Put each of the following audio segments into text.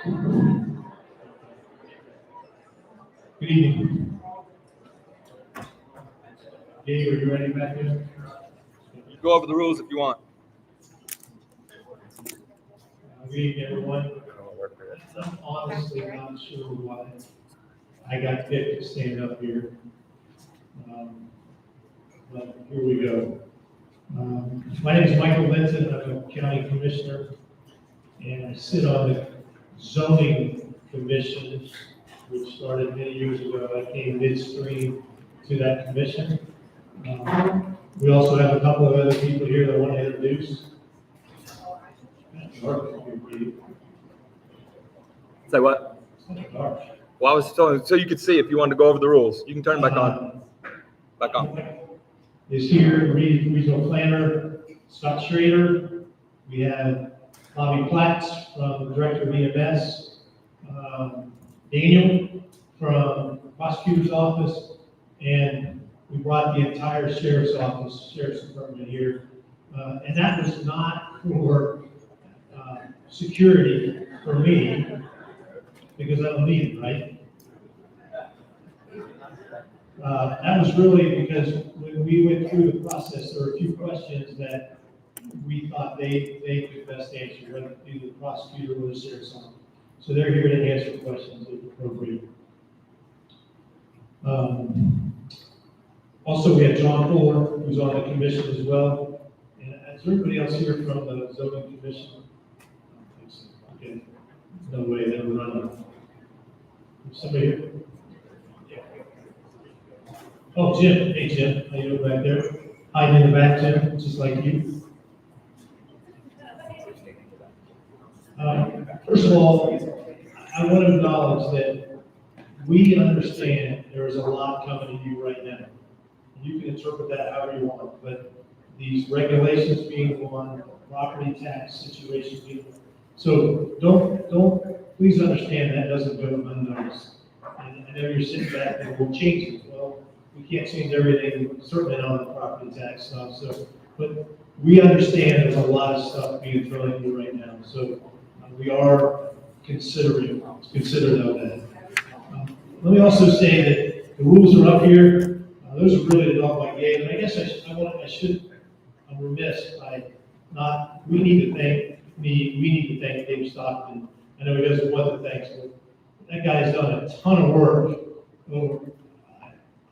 Good evening. Dave, are you ready back there? You go over the rules if you want. Good evening, everyone. I'm honestly not sure why I got picked to stand up here. But here we go. My name is Michael Linton. I'm a county commissioner, and I sit on the zoning commission, which started many years ago. I came midstream to that commission. We also have a couple of other people here that I want to introduce. Say what? Dark. Well, I was telling so you could see if you wanted to go over the rules. You can turn back on. Back on. Is here regional planner Scott Schrader. We have Bobby Platts from the director of EMS, Daniel from the prosecutor's office, and we brought the entire sheriff's office, sheriff's department here. And that was not for security for me, because I don't need it, right? That was really because when we went through the process, there were a few questions that we thought they could best answer, whether either the prosecutor or the sheriff's office. So they're here to answer questions if appropriate. Also, we have John Fuller, who's on the commission as well. And is there anybody else here from the zoning commission? I don't think so. Okay. No way, they're running. Somebody here? Oh, Jim. Hey, Jim. How you doing back there? Hiding in the back, Jim, just like you. First of all, I want to acknowledge that we understand there is a lot coming to you right now. You can interpret that however you want, but these regulations being one, property tax situation being one. So don't, please understand that doesn't go unnoticed. And I know you're sitting back and we'll change it. Well, we can't change everything, certainly not on the property tax stuff. So, but we understand there's a lot of stuff being thrown at you right now. So we are considering that. Let me also say that the rules are up here. Those are really developed by Gabe, and I guess I'm remiss by not, we need to thank Dave Stockton. I know he doesn't want to thank, but that guy's done a ton of work.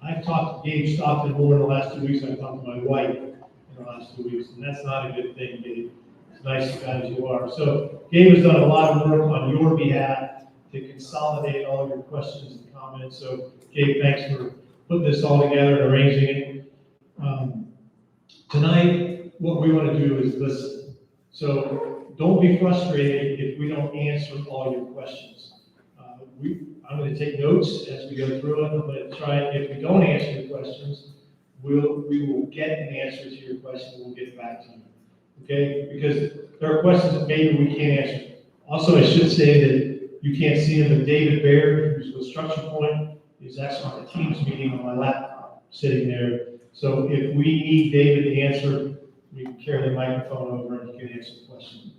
I've talked to Dave Stockton more in the last 2 weeks. I've talked to my wife in the last 2 weeks, and that's not a good thing, Dave. As nice a guy as you are. So Dave has done a lot of work on your behalf to consolidate all your questions and comments. So Dave, thanks for putting this all together and arranging it. Tonight, what we want to do is listen. So don't be frustrated if we don't answer all your questions. I'm going to take notes as we go through it. I'm going to try, if we don't answer your questions, we will get an answer to your question and we'll get back to you. Okay? Because there are questions that maybe we can't answer. Also, I should say that you can't see him, but David Baird, who's with Structure Point, is actually on the Teams meeting on my laptop, sitting there. So if we need David to answer, we can carry the microphone over and he can answer the question.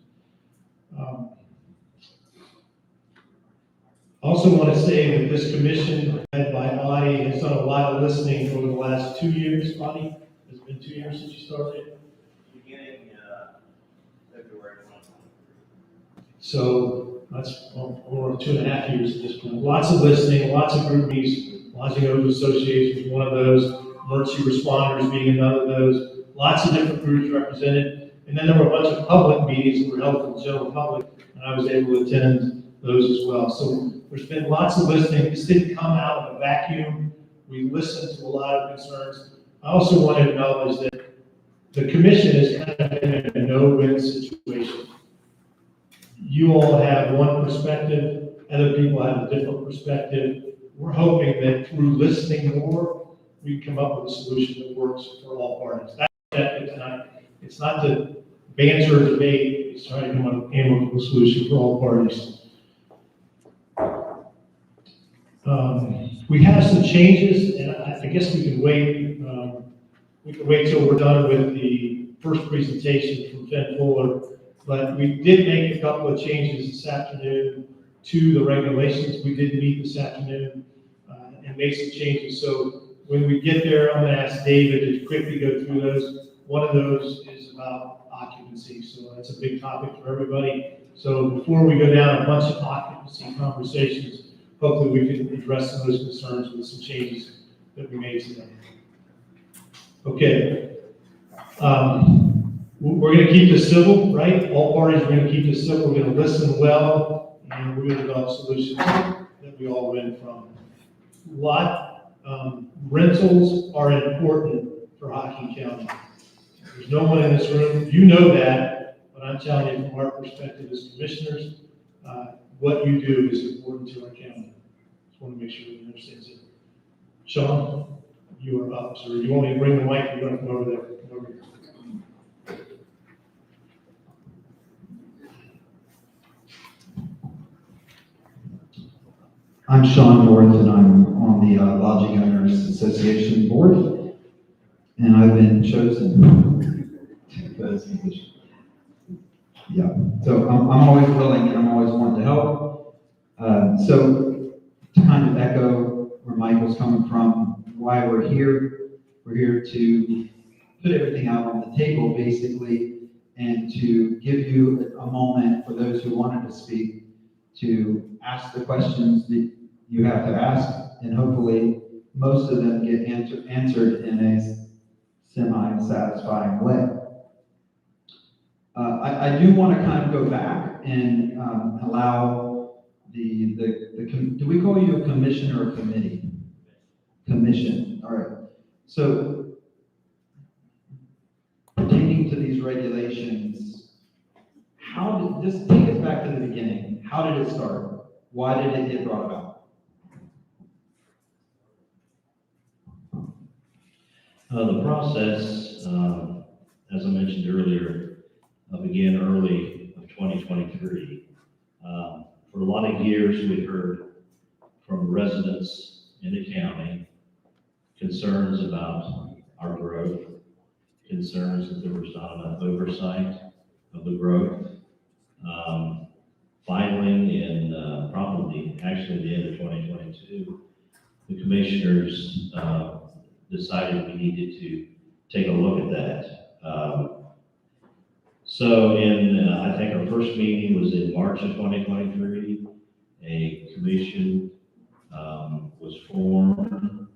I also want to say that this commission, led by Audie, has done a lot of listening over the last 2 years. Audie, has it been 2 years since you started? Beginning February 1. So that's over 2.5 years at this point. Lots of listening, lots of group meetings, Lodging Owners Association was one of those, emergency responders being another of those, lots of different groups represented. And then there were a bunch of public meetings that were held for the general public, and I was able to attend those as well. So there's been lots of listening. This didn't come out of a vacuum. We listened to a lot of concerns. I also want to acknowledge that the commission is kind of in a no-win situation. You all have one perspective, other people have a different perspective. We're hoping that through listening more, we come up with a solution that works for all parties. That's the objective tonight. It's not to banter or debate, it's trying to come up with an amicable solution for all parties. We have some changes, and I guess we can wait. We can wait till we're done with the first presentation from Ken Fuller. But we did make a couple of changes this afternoon to the regulations. We did meet this afternoon and make some changes. So when we get there, I'm going to ask David to quickly go through those. One of those is about occupancy, so that's a big topic for everybody. So before we go down a bunch of occupancy conversations, hopefully we can address some of those concerns with some changes that we made today. Okay. We're going to keep this civil, right? All parties are going to keep this civil. We're going to listen well, and we're going to develop solutions that we all win from. Rentals are important for Hocking County. There's no one in this room, you know that, but I'm telling you from our perspective as commissioners, what you do is important to our county. Just want to make sure you understand it. Sean, you are up, sir. You want me to bring the mic? You're going to come over there. Come over here. I'm Sean North, and I'm on the Lodging Owners Association board, and I've been chosen to this position. Yeah, so I'm always willing, and I'm always wanting to help. So to kind of echo where Michael's coming from, why we're here to put everything out on the table, basically, and to give you a moment for those who wanted to speak to ask the questions that you have to ask, and hopefully most of them get answered in a semi-satisfying way. I do want to kind of go back and allow do we call you a commission or a committee? Commission, all right. So pertaining to these regulations, just take us back to the beginning. How did it start? Why did it get brought about? The process, as I mentioned earlier, began early of 2023. For a lot of years, we heard from residents in the county concerns about our growth, concerns that there was not enough oversight of the growth. Finally, in probably actually the end of 2022, the commissioners decided we needed to take a look at that. So I think our first meeting was in March of 2023. A commission was formed.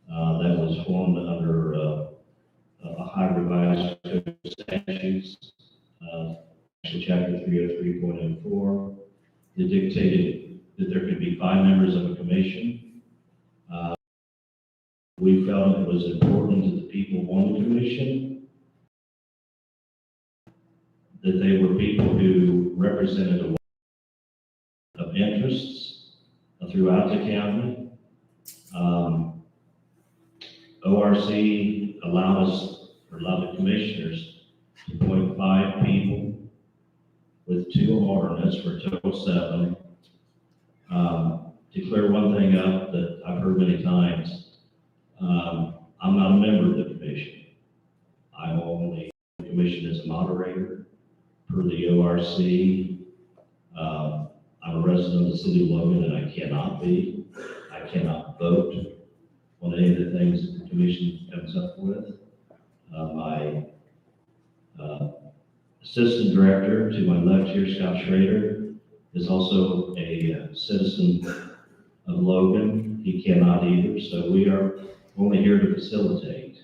That was formed under a high revised code of statutes, chapter 303.04, that dictated that there could be 5 members of a commission. We felt it was important to the people on the commission that they were people who represented a lot of interests throughout the county. ORC allowed the commissioners to appoint 5 people with 2 alternates for a total of 7. To clear one thing up that I've heard many times, I'm not a member of the commission. I'm only the commission as a moderator per the ORC. I'm a resident of the city of Logan, and I cannot vote on any of the things that the commission comes up with. My assistant director to my left here, Scott Schrader, is also a citizen of Logan. He cannot either, so we are only here to facilitate.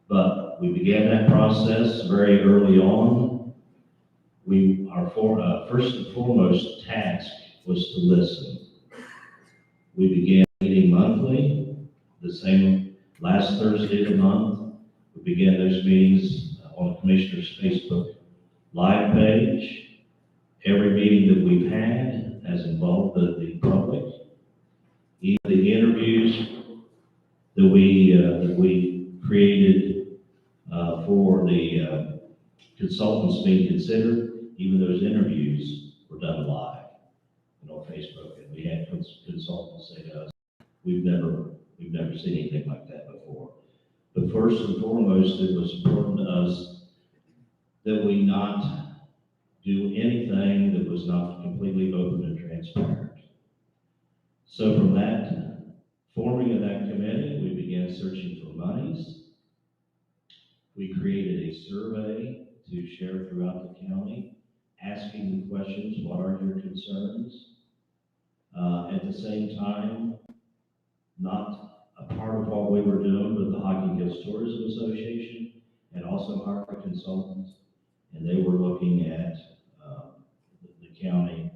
But we began that process very early on. Our first and foremost task was to listen. We began meeting monthly, the same last Thursday of the month. We began those meetings on the Commissioner's Facebook Live page. Every meeting that we've had has involved the public. Even the interviews that we created for the consultants being considered, even those interviews were done live on Facebook, and we had consultants say to us, we've never seen anything like that before. But first and foremost, it was important to us that we not do anything that was not completely open and transparent. So from that forming of that committee, we began searching for monies. We created a survey to share throughout the county, asking the questions, what are your concerns? At the same time, not a part of what we were doing, but the Hocking County Tourism Association and also hired a consultant, and they were looking at the county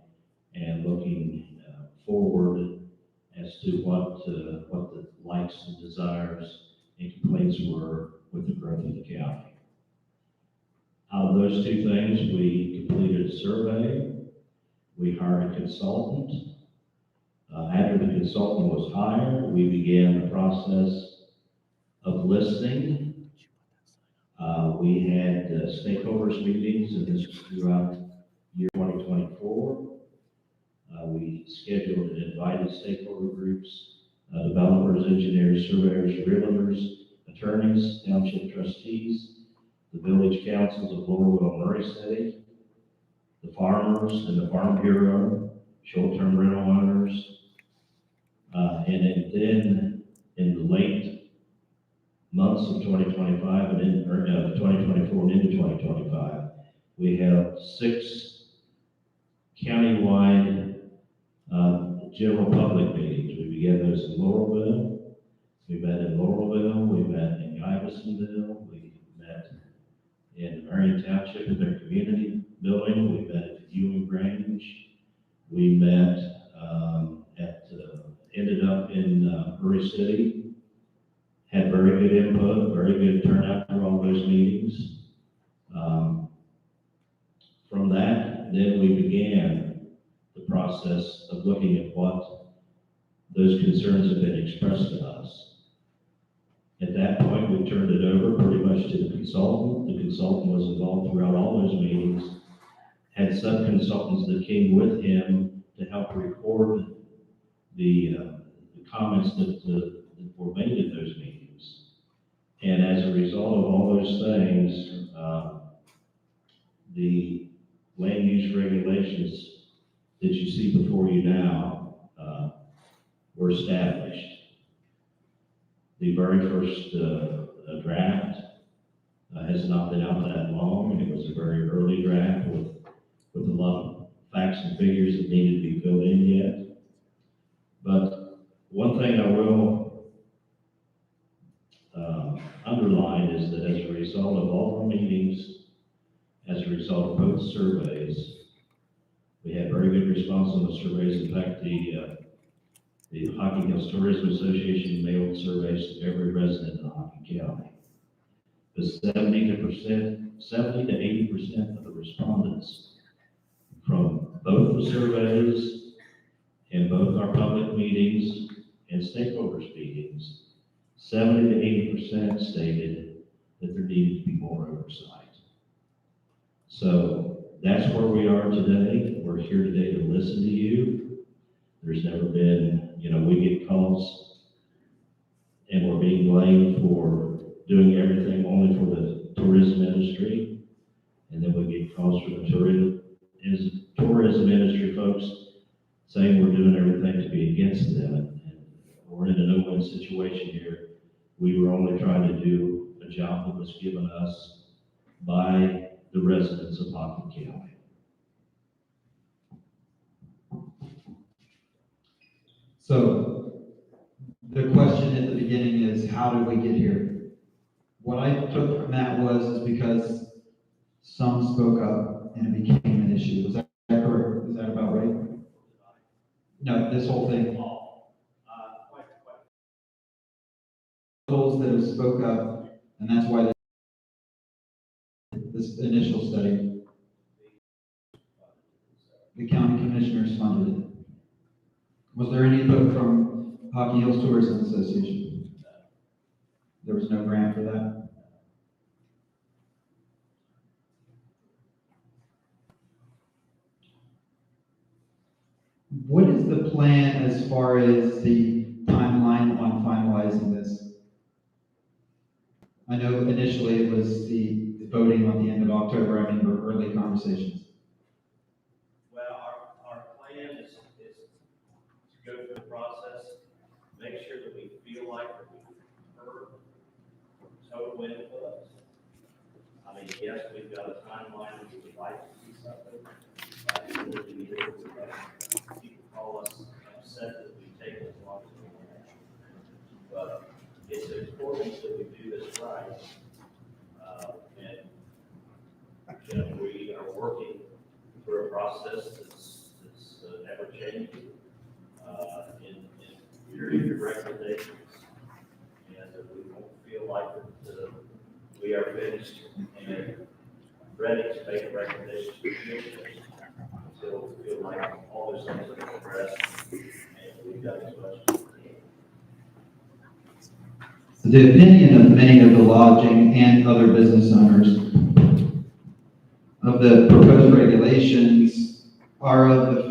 and looking forward as to what the likes and desires and complaints were with the growth of the county. Out of those two things, we completed a survey. We hired a consultant. After the consultant was hired, we began the process of listening. We had stakeholders meetings, and this was throughout year 2024. We scheduled and invited stakeholder groups, developers, engineers, surveyors, realtors, attorneys, township trustees, the village councils of Lowerville, Murray City, the farmers and the Farm Bureau, short-term rental owners, and then in the late months of 2025 and in 2024 and into 2025, we have 6 countywide general public meetings. We began those in Laurelville. We met in Laurelville. We met in Iversonville. We met in Marion Township in their community building. We met at Ewing Grange. We met ended up in Murray City. Had very good input, very good turnout for all those meetings. From that, then we began the process of looking at what those concerns have been expressed to us. At that point, we turned it over pretty much to the consultant. The consultant was involved throughout all those meetings, had sub-consultants that came with him to help record the comments that were made at those meetings. And as a result of all those things, the land use regulations that you see before you now were established. The very first draft has not been out that long. It was a very early draft with a lot of facts and figures that needed to be filled in yet. But one thing I will underline is that as a result of all our meetings, as a result of both surveys, we had very good response on the surveys. In fact, the Hocking County Tourism Association mailed surveys to every resident in Hocking County. The 70 to 80% of the respondents from both the surveys and both our public meetings and stakeholders meetings, 70 to 80% stated that there needed to be more oversight. So that's where we are today. We're here today to listen to you. There's never been, we get calls and we're being blamed for doing everything only for the tourism industry. And then we get calls from the tourism industry folks saying we're doing everything to be against them. And we're in a no-win situation here. We were only trying to do a job that was given us by the residents of Hocking County. So the question at the beginning is, how did we get here? What I took from that is because some spoke up and it became an issue. Was that correct? Is that about right? No, this whole thing. Those that have spoke up, and that's why this initial study, the county commissioners funded it. Was there any input from Hocking Hills Tourism Association? There was no grant for that? What is the plan as far as the timeline on finalizing this? I know initially it was the voting on the end of October, or early conversations. feel like that we've heard total input. I mean, yes, we've got a timeline, we would like to see something. People call us upset that we take as long as we want. But it's important that we do this right. And, you know, we are working through a process that's ever changing, in your recommendations. And that we won't feel like that, we are finished and ready to make a recommendation to the commission until we feel like all those things are addressed and we've done as much as we can. The opinion of many of the lodging and other business owners of the proposed regulations are of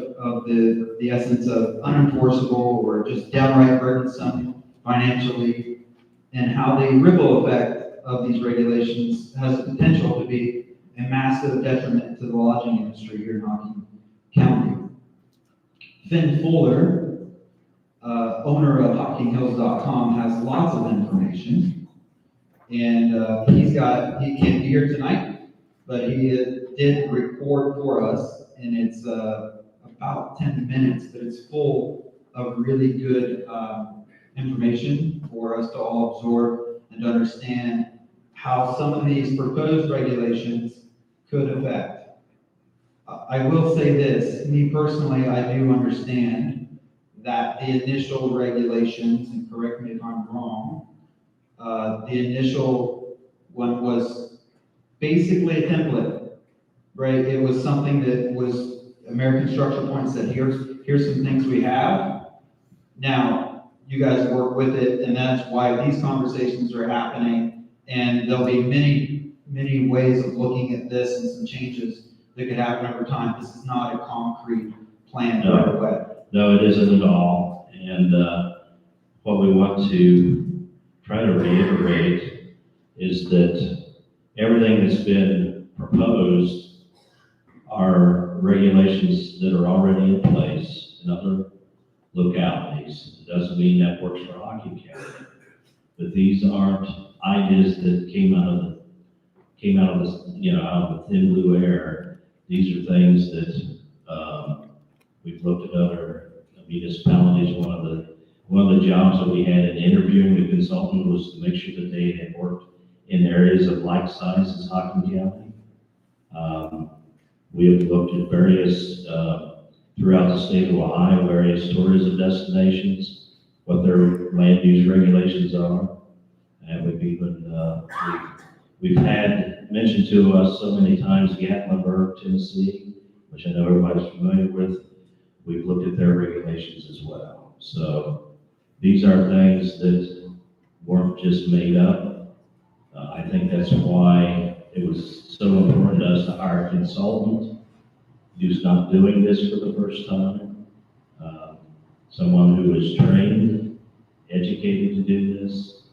the essence of unenforceable or just downright burdensome financially, and how the ripple effect of these regulations has the potential to be a massive detriment to the lodging industry here in Hocking County. Finn Fuller, owner of HockingHills.com, has lots of information, and he can't be here tonight, but he did record for us, and it's about 10 minutes, but it's full of really good information for us to all absorb and to understand how some of these proposed regulations could affect. I will say this, me personally, I do understand that the initial regulations, and correct me if I'm wrong, the initial one was basically a template, right? It was something that was, American Structure Point said, here's some things we have. Now, you guys work with it, and that's why these conversations are happening, and there'll be many ways of looking at this and some changes that could happen over time. This is not a concrete plan right away. No, it isn't at all. And what we want to try to reiterate is that everything that's been proposed are regulations that are already in place in other localities. It doesn't mean that works for Hocking County, but these aren't ideas that came out of the out of the thin blue air. These are things that we've looked at other municipalities. One of the jobs that we had in interviewing the consultant was to make sure that they had worked in areas of like size as Hocking County. We have looked at various, throughout the state of Ohio, various tourism destinations, what their land use regulations are. And we've had mentioned to us so many times Gatlinburg, Tennessee, which I know everybody's familiar with. We've looked at their regulations as well. So these are things that weren't just made up. I think that's why it was so important to us to hire a consultant who's not doing this for the first time. Someone who is trained, educated to do this.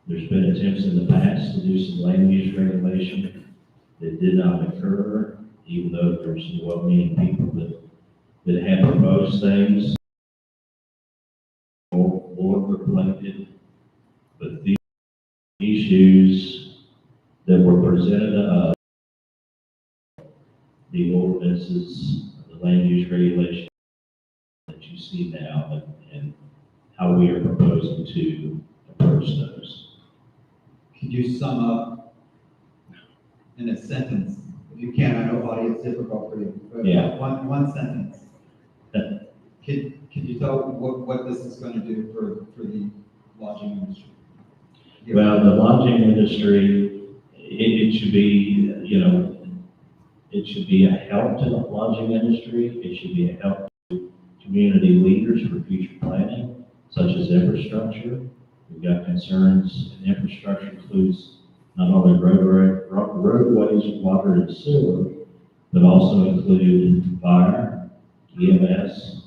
There's been attempts in the past to do some land use regulation that did not occur, even though there's some well-meaning people that have proposed things, board reflected, but these issues that were presented to us, the ordinances, the land use regulation that you see now, and how we are proposing to approach those. Could you sum up in a sentence? If you can, I know, Buddy, it's difficult for you. But Yeah. One sentence. Could you tell what this is going to do for the lodging industry? Well, the lodging industry, it should be, it should be a help to the lodging industry. It should be a help to community leaders for future planning, such as infrastructure. We've got concerns, and infrastructure includes not only roadways, water, and sewer, but also include fire, EMS,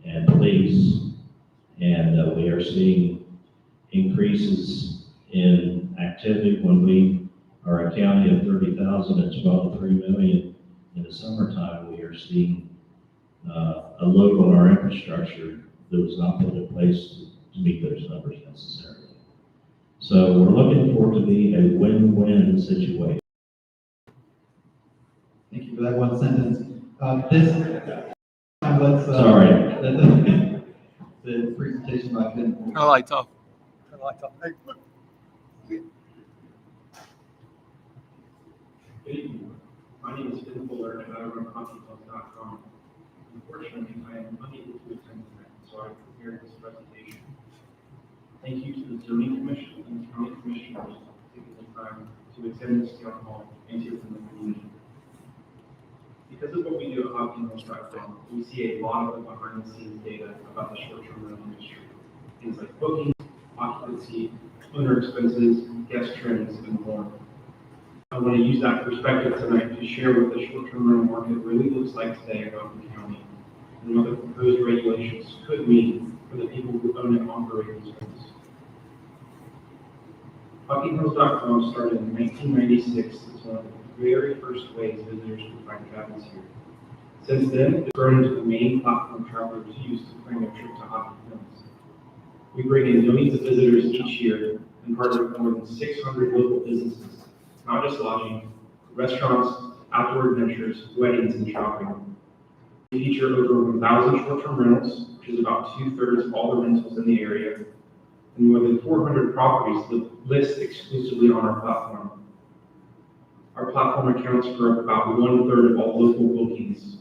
and police. And we are seeing increases in activity when we are a county of 30,000 and 12 to 3 million. In the summertime, we are seeing a load on our infrastructure that was not put in place to meet those numbers necessarily. So we're looking for it to be a win-win situation. Thank you for that one sentence. Let's, Sorry. The presentation I've been. I like tough. I like tough. Hey, look. Good evening. My name is Finn Fuller, and I run HockingCounty.com. Unfortunately, I am unable to attend tonight, so I prepared this presentation. Thank you to the Zoning Commission and County Commissioners for taking the time to attend this town hall and hear from the community. Because of what we do at HockingCounty.com, we see a lot of the behind-the-scenes data about the short-term rental industry. Things like bookings, occupancy, owner expenses, guest trends, and more. I want to use that perspective tonight to share what the short-term rental market really looks like today in Hocking County and what the proposed regulations could mean for the people who own and operate these homes. HockingHills.com started in 1996 as one of the very first ways visitors could find cabins here. Since then, it's grown into the main platform travelers use to plan their trip to Hocking Hills. We bring in millions of visitors each year and partner with more than 600 local businesses. Not just lodging, restaurants, outdoor adventures, weddings, and shopping. We feature over 1,000 short-term rentals, which is about 2/3 of all the rentals in the area, and more than 400 properties list exclusively on our platform. Our platform accounts for about 1/3 of all local bookings.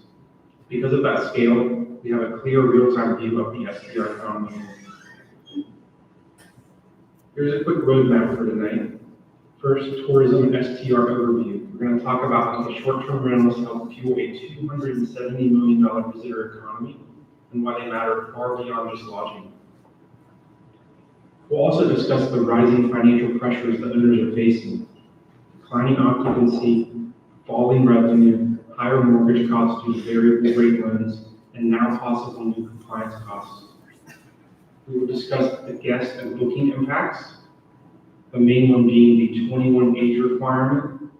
Because of that scale, we have a clear real-time view of the STR economy. Here's a quick roadmap for tonight. First, tourism STR overview. We're going to talk about how the short-term rentals help fuel a $270 million visitor economy and why they matter far beyond just lodging. We'll also discuss the rising financial pressures that owners are facing: declining occupancy, falling revenue, higher mortgage costs due to variable rate loans, and now possible new compliance costs. We will discuss the guest and booking impacts, the main one being the 21 age requirement,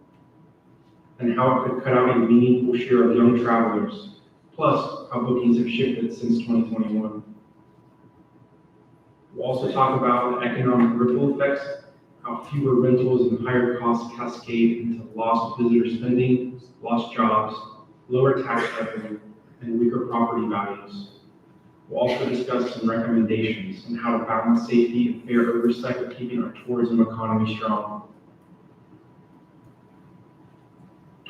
and how it could cut out a meaningful share of young travelers, plus how bookings have shifted since 2021. We'll also talk about the economic ripple effects, how fewer rentals and higher costs cascade into lost visitor spending, lost jobs, lower tax revenue, and weaker property values. We'll also discuss some recommendations on how to balance safety and fair oversight of keeping our tourism economy strong.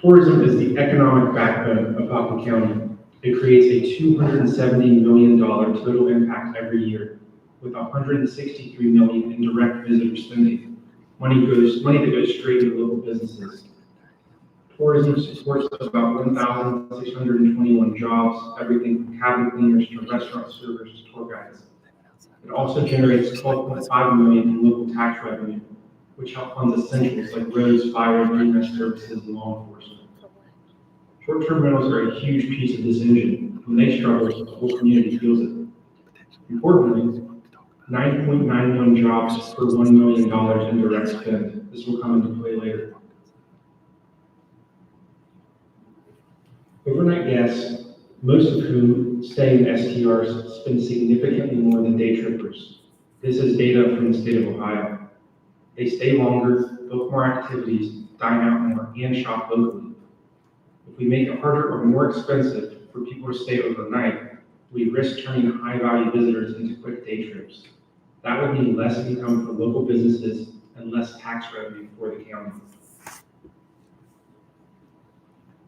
Tourism is the economic backbone of Hocking County. It creates a $270 million total impact every year, with $163 million in direct visitor spending. Money that goes straight to local businesses. Tourism supports about 1,621 jobs, everything from cabin cleaners to restaurant servers to tour guides. It also generates $12.5 million in local tax revenue, which help fund essentials like roads, fire, and EMS services, and law enforcement. Short-term rentals are a huge piece of this engine. When they struggle, the whole community feels it. Importantly, 9.91 jobs per $1 million in direct spend. This will come into play later. Overnight guests, most of whom stay in STRs, spend significantly more than day trippers. This is data from the state of Ohio. They stay longer, book more activities, dine out more, and shop locally. If we make it harder or more expensive for people to stay overnight, we risk turning high-value visitors into quick day trips. That would mean less income for local businesses and less tax revenue for the county.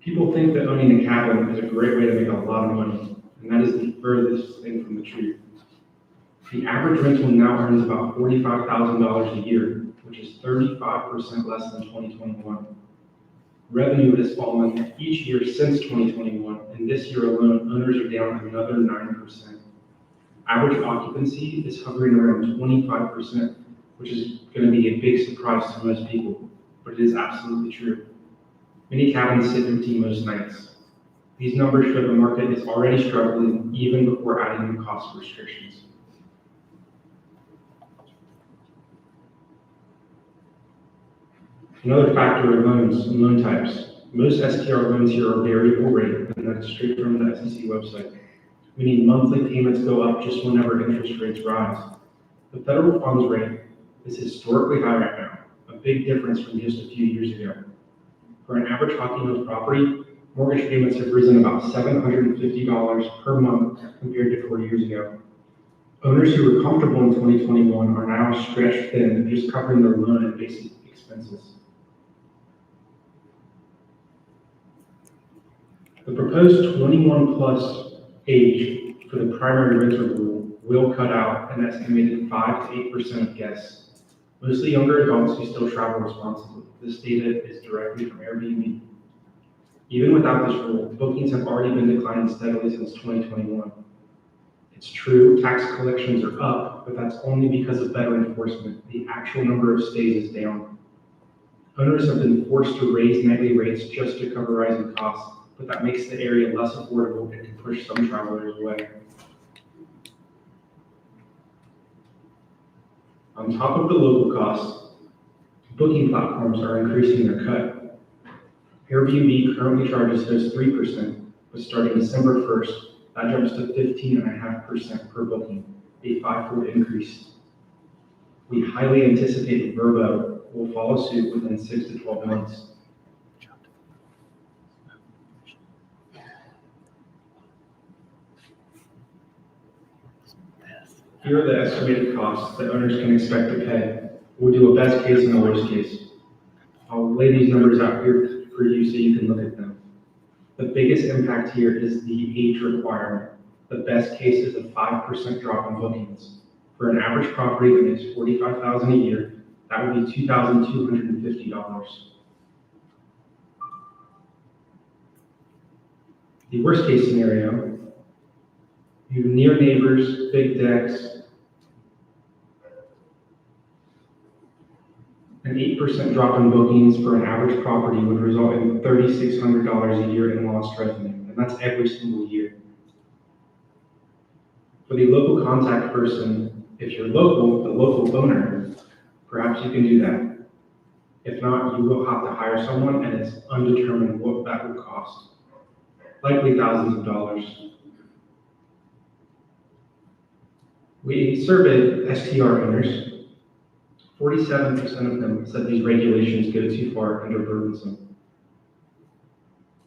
People think that owning a cabin is a great way to make a lot of money, and that is the furthest thing from the truth. The average rental now earns about $45,000 a year, which is 35% less than 2021. Revenue has fallen each year since 2021, and this year alone, owners are down another 9%. Average occupancy is hovering around 25%, which is going to be a big surprise to most people, but it is absolutely true. Many cabins sit empty most nights. These numbers show the market is already struggling even before adding the cost restrictions. Another factor are loans and loan types. Most STR loans here are variable rate, and that's straight from the SEC website. meaning monthly payments go up just whenever interest rates rise. The federal funds rate is historically high right now, a big difference from just a few years ago. For an average Hocking County property, mortgage payments have risen about $750 per month compared to 4 years ago. Owners who were comfortable in 2021 are now stretched thin, just covering their loan and basic expenses. The proposed 21 plus age for the primary renter rule will cut out an estimated 5 to 8% of guests, mostly younger adults who still travel responsibly. This data is directly from Airbnb. Even without this rule, bookings have already been declining steadily since 2021. It's true, tax collections are up, but that's only because of better enforcement. The actual number of stays is down. Owners have been forced to raise nightly rates just to cover rising costs, but that makes the area less affordable and can push some travelers away. On top of the local costs, booking platforms are increasing their cut. Airbnb currently charges hosts 3%, but starting December 1st, that jumps to 15.5% per booking, a 5-fold increase. We highly anticipate Vrbo will follow suit within 6 to 12 months. Here are the estimated costs that owners can expect to pay. We'll do a best case and a worst case. I'll lay these numbers out here for you so you can look at them. The biggest impact here is the age requirement. The best case is a 5% drop in bookings. For an average property that makes $45,000 a year, that would be $2,250. The worst case scenario, you have near neighbors, big decks, an 8% drop in bookings for an average property would result in $3,600 a year in lost revenue, and that's every single year. For the local contact person, if you're local, the local owner, perhaps you can do that. If not, you will have to hire someone, and it's undetermined what that will cost. Likely thousands of dollars. We surveyed STR owners. 47% of them said these regulations go too far and are burdensome.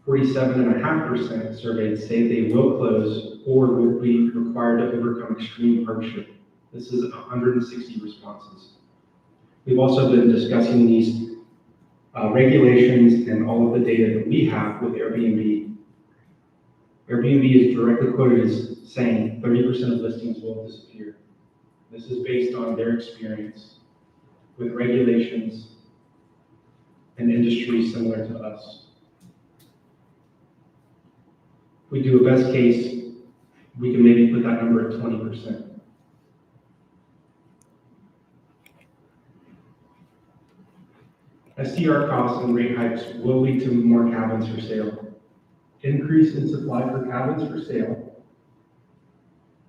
47.5% surveyed say they will close or will be required to overcome extreme hardship. This is 160 responses. We've also been discussing these regulations and all of the data that we have with Airbnb. Airbnb is directly quoted as saying 30% of listings will disappear. This is based on their experience with regulations and industries similar to us. If we do a best case, we can maybe put that number at 20%. STR costs and rate hikes will lead to more cabins for sale. Increase in supply for cabins for sale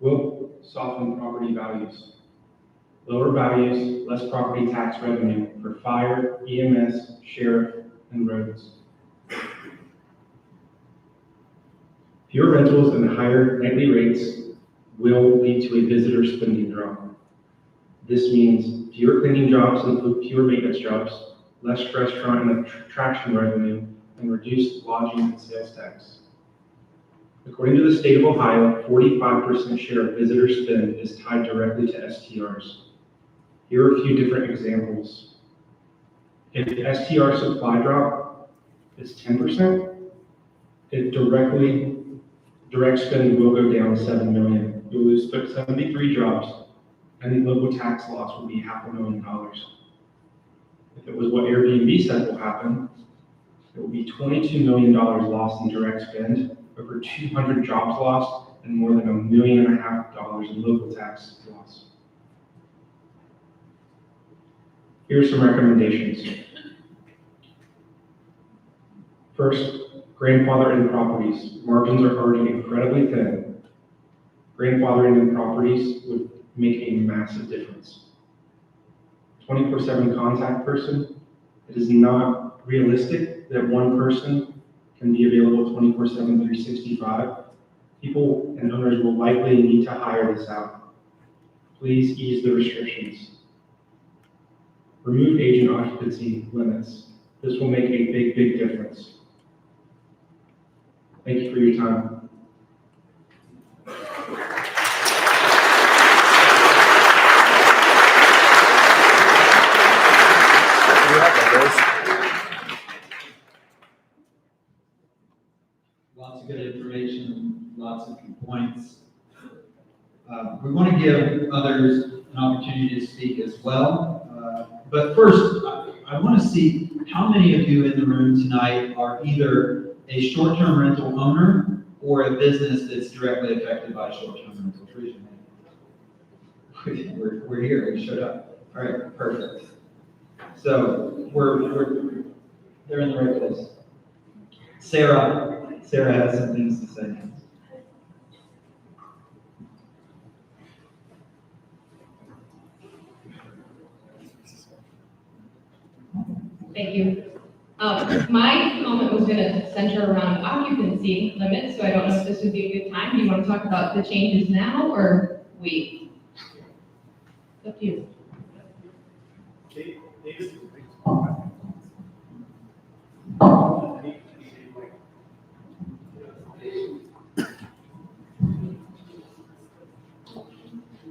will soften property values. Lower values, less property tax revenue for fire, EMS, sheriff, and roads. Fewer rentals and higher nightly rates will lead to a visitor spending drop. This means fewer cleaning jobs and fewer maintenance jobs, less restaurant and attraction revenue, and reduced lodging and sales tax. According to the state of Ohio, 45% share of visitor spend is tied directly to STRs. Here are a few different examples. If STR supply drop is 10%, direct spend will go down 7 million. You'll lose 73 jobs, and the local tax loss will be $500,000. If it was what Airbnb said will happen, it will be $22 million lost in direct spend, over 200 jobs lost, and more than $1.5 million in local tax loss. Here are some recommendations. First, grandfather in properties. Margins are already incredibly thin. Grandfathering in properties would make a massive difference. 24/7 contact person. It is not realistic that one person can be available 24/7, 365. People and owners will likely need to hire this out. Please ease the restrictions. Remove agent occupancy limits. This will make a big, big difference. Thank you for your time. You have that, Liz. Lots of good information, lots of good points. We want to give others an opportunity to speak as well. But first, I want to see how many of you in the room tonight are either a short-term rental owner or a business that's directly affected by short-term rentals. Raise your hand. We're here, we showed up. All right, perfect. So they're in the right place. Sarah has some things to say. Thank you. My comment was going to center around occupancy limits, so I don't know if this would be a good time. Do you want to talk about the changes now or wait? It's up to you.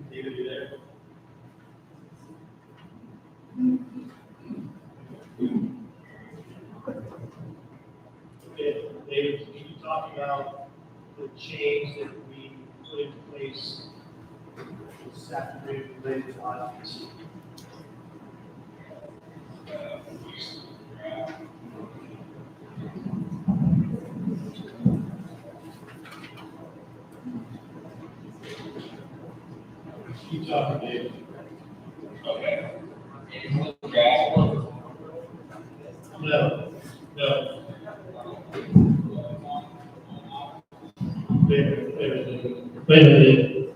David, you there? Okay, David, can you talk about the change that we put in place this afternoon related to occupancy? Keep talking, David. Okay. No. Wait a minute.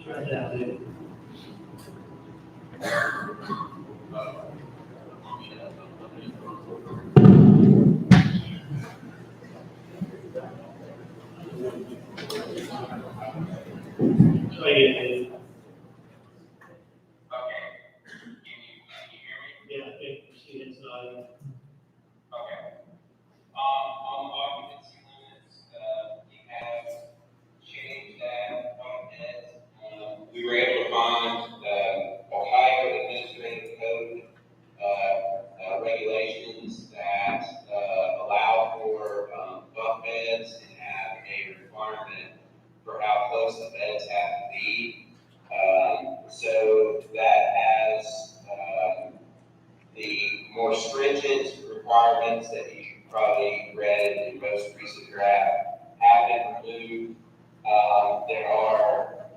Try that, David. Try again, David. Okay. Can you hear me? Yeah, I think she is not. Okay. On the occupancy limits, we have changed that quite a bit. We were able to find, Ohio Administrative Code, regulations that, allow for, bunk beds and have a requirement for how close the beds have to be. So that has, the more stringent requirements that you probably read in the most recent draft have been removed. There are,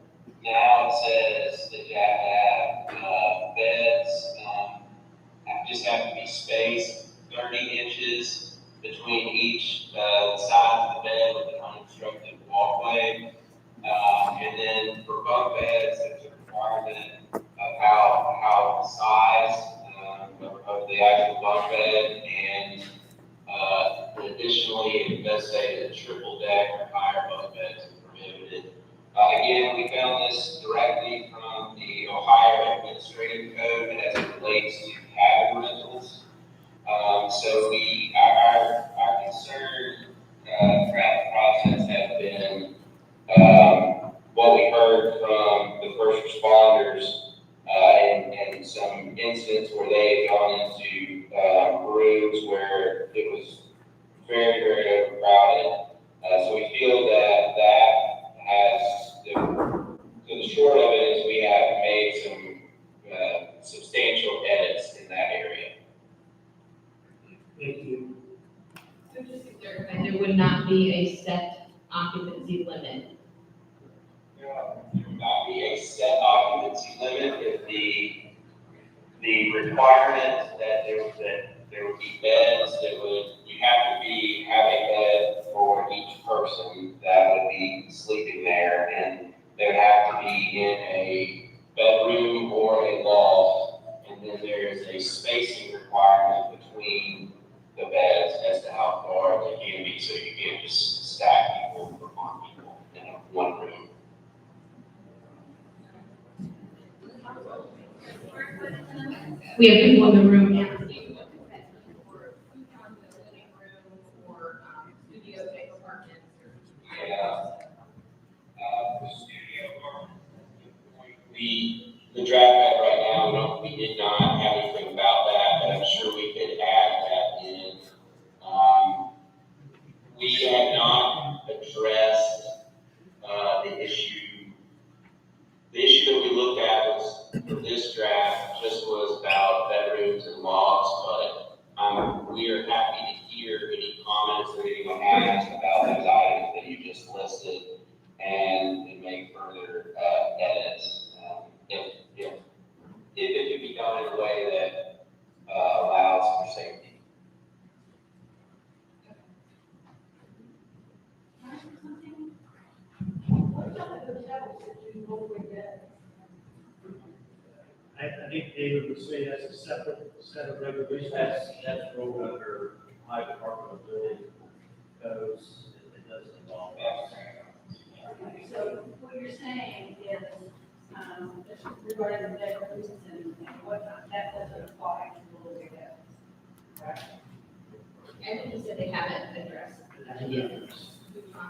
now it says that you have to have, beds, just have to be spaced 30 inches between each, sides of the bed with an unobstructed walkway. And then for bunk beds, there's a requirement of how size, of the actual bunk bed, and, additionally, it does say that triple deck or higher bunk beds are prohibited. Again, we found this directly from the Ohio Administrative Code as it relates to cabin rentals. So our concern, throughout the process has been, what we heard from the first responders, and some incidents where they had gone into, rooms where it was very, very overcrowded. So we feel that has, the short of it is we have made some, substantial edits in that area. Thank you. So just to clarify, there would not be a set occupancy limit. There would not be a set occupancy limit if the requirement that there would be beds that you have to be having a bed for each person that would be sleeping there, and they would have to be in a bedroom or a loft, and then there is a spacing requirement between the beds as to how far they can be, so you can't just stack people upon people in one room. We have people in the room now. Or studio type apartments. Yeah. The studio apartment, the draft bed right now, we did not have anything about that, but I'm sure we could add that in. We had not addressed, the issue. The issue that we looked at was, for this draft, just was about bedrooms and lofts, but, we are happy to hear any comments that anyone has about those items that you just listed and make further, edits. If it can be done in a way that, allows for safety. I think David would say that's a separate set of regulations. That's rolled under my department of building codes, it doesn't involve us. So what you're saying is, regarding the bedrooms and whatnot, that doesn't apply to the living area. I think he said they haven't addressed that. Yes.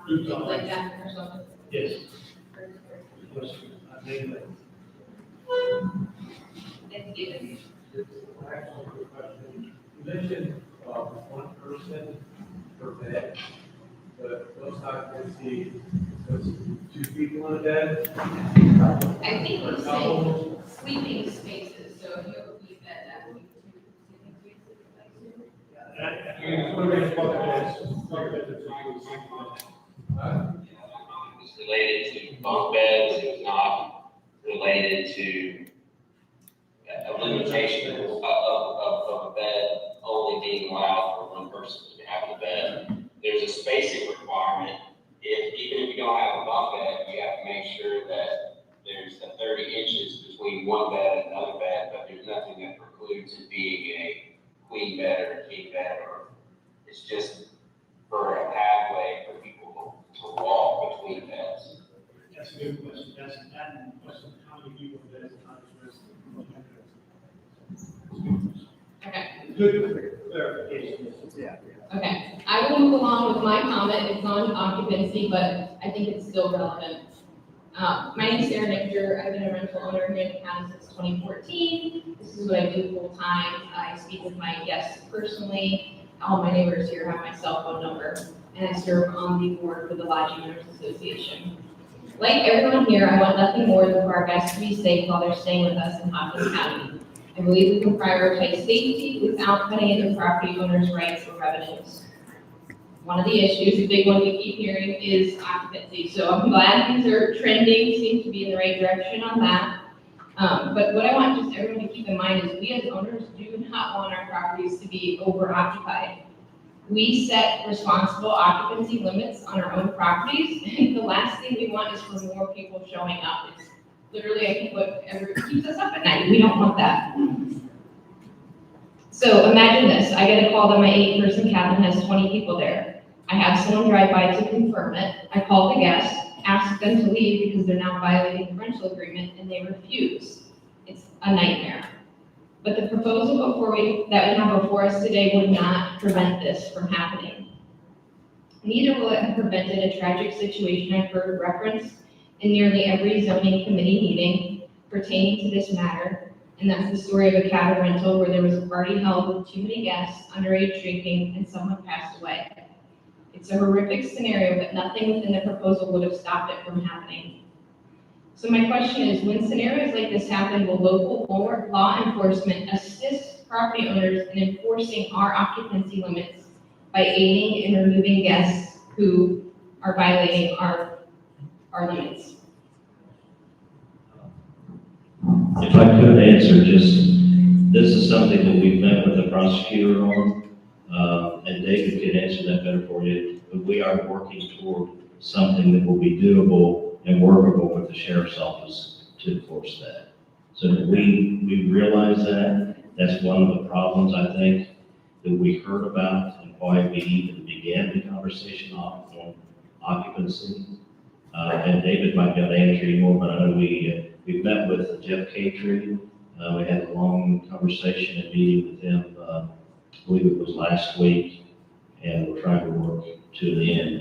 Things like that or something. Yes. I think that. Thank you. You mentioned, 1 person per bed, but most occupancy was 2 people in a bed. I think Or he's saying sleeping spaces, so if you repeat that, that would be two sleeping spaces. It was related to bunk beds, it was not related to a limitation of a bed only being allowed for one person to have in the bed. There's a spacing requirement. Even if you don't have a bunk bed, you have to make sure that there's a 30 inches between one bed and another bed, but there's nothing that precludes it being a queen bed or a king bed, or it's just for a pathway for people to walk between beds. That's a good question. That's an admin question. How many people in bed is not addressed? Okay. Good clarification. Yeah. Okay, I will move along with my comment. It's on occupancy, but I think it's still relevant. My name is Sarah Nichter. I've been a rental owner here in the county since 2014. This is what I do full time. I speak with my guests personally. All my neighbors here have my cell phone number, and I serve on the board for the Lodging Owners Association. Like everyone here, I want nothing more than for our guests to be safe while they're staying with us in Hocking County. I believe we can prioritize safety without cutting into property owners' rights or revenues. One of the issues, the big one we keep hearing, is occupancy. So I'm glad things are trending, seem to be in the right direction on that. But what I want just everyone to keep in mind is we as owners do not want our properties to be over-occupied. We set responsible occupancy limits on our own properties, and the last thing we want is for more people showing up. It's literally, I think, whatever keeps us up at night. We don't want that. So imagine this. I get a call that my 8-person cabin has 20 people there. I have someone drive by to confirm it. I call the guest, ask them to leave because they're now violating the rental agreement, and they refuse. It's a nightmare. But the proposal that we have before us today would not prevent this from happening. Neither will it have prevented a tragic situation I've heard referenced in nearly every zoning committee meeting pertaining to this matter, and that's the story of a cabin rental where there was a party held with too many guests, underage drinking, and someone passed away. It's a horrific scenario, but nothing within the proposal would have stopped it from happening. So my question is, when scenarios like this happen, will local law enforcement assist property owners in enforcing our occupancy limits by aiding in removing guests who are violating our limits? If I could answer, this is something that we've met with the prosecutor on, and David could answer that better for you, but we are working toward something that will be doable and workable with the sheriff's office to enforce that. So we realize that, that's one of the problems, I think, that we heard about and why we even began the conversation on occupancy. And David might be able to answer you more, but I know we've met with Jeff Catering. We had a long conversation and meeting with him, I believe it was last week, and we're trying to work to the end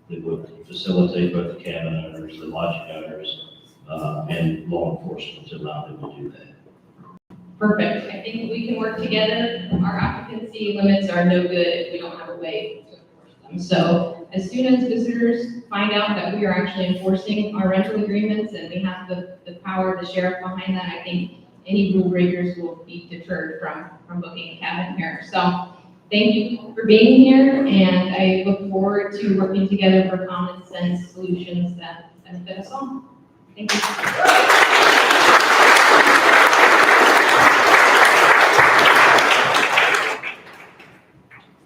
that would facilitate both the cabin owners, the lodging owners, and law enforcement to allow them to do that. Perfect. I think we can work together. Our occupancy limits are no good if we don't have a way to enforce them. So as soon as visitors find out that we are actually enforcing our rental agreements and we have the power, the sheriff behind that, I think any rule breakers will be deterred from booking a cabin here. So thank you for being here, and I look forward to working together for common sense solutions that benefit us all. Thank you.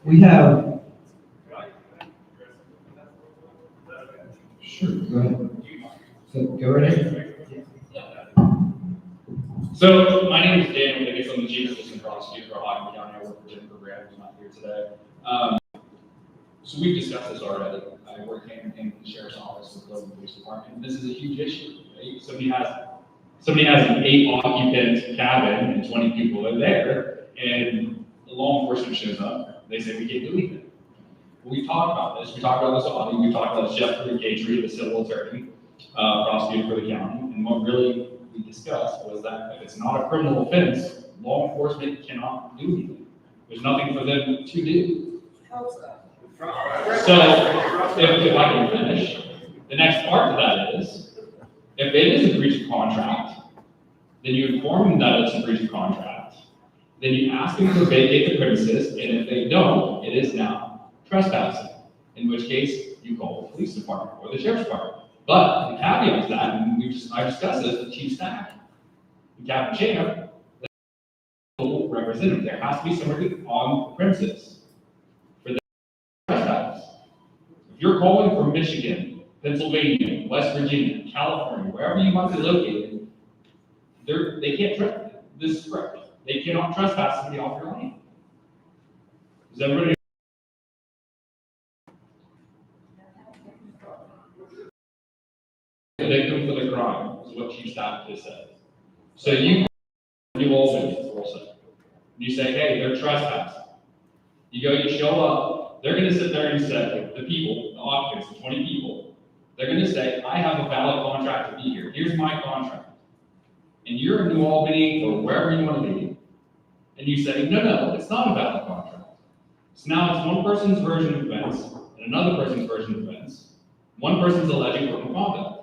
We have. Sure, go ahead. So, go right ahead. So my name is Daniel Niggis. I'm the chief assistant prosecutor for Hocking County. I work for Jennifer Grant, who's not here today. So we've discussed this already. I work hand in hand with the sheriff's office with the local police department. This is a huge issue, right? Somebody has an 8-occupant cabin and 20 people in there, and the law enforcement shows up. They say we can't do anything. Well, we talked about this. We talked about this audit. We talked about Jeff Catering, the civil attorney, prosecutor for the county, and what really we discussed was that if it's not a criminal offense, law enforcement cannot do anything. There's nothing for them to do. So, if I can finish, the next part to that is, if it is a breach of contract, then you inform them that it's a breach of contract. Then you ask them to vacate the premises, and if they don't, it is now trespassing. In which case, you call the police department or the sheriff's department. But the caveat to that, and I discussed this with Chief Stack, and Captain Chair, the local representative, there has to be somebody on the premises for the trespass. If you're calling from Michigan, Pennsylvania, West Virginia, California, wherever you might be located, they can't trespass. This is correct. They cannot trespass somebody off your land. Does everybody? A victim for the crime is what Chief Staff just said. So you all also. You say, hey, they're trespassing. You go, you show up. They're going to sit there and say, the people, the occupants, the 20 people, they're going to say, I have a valid contract to be here. Here's my contract. And you're in New Albany or wherever you want to be, and you say, no, it's not a valid contract. So now it's one person's version of events and another person's version of events. One person's alleging criminal conduct.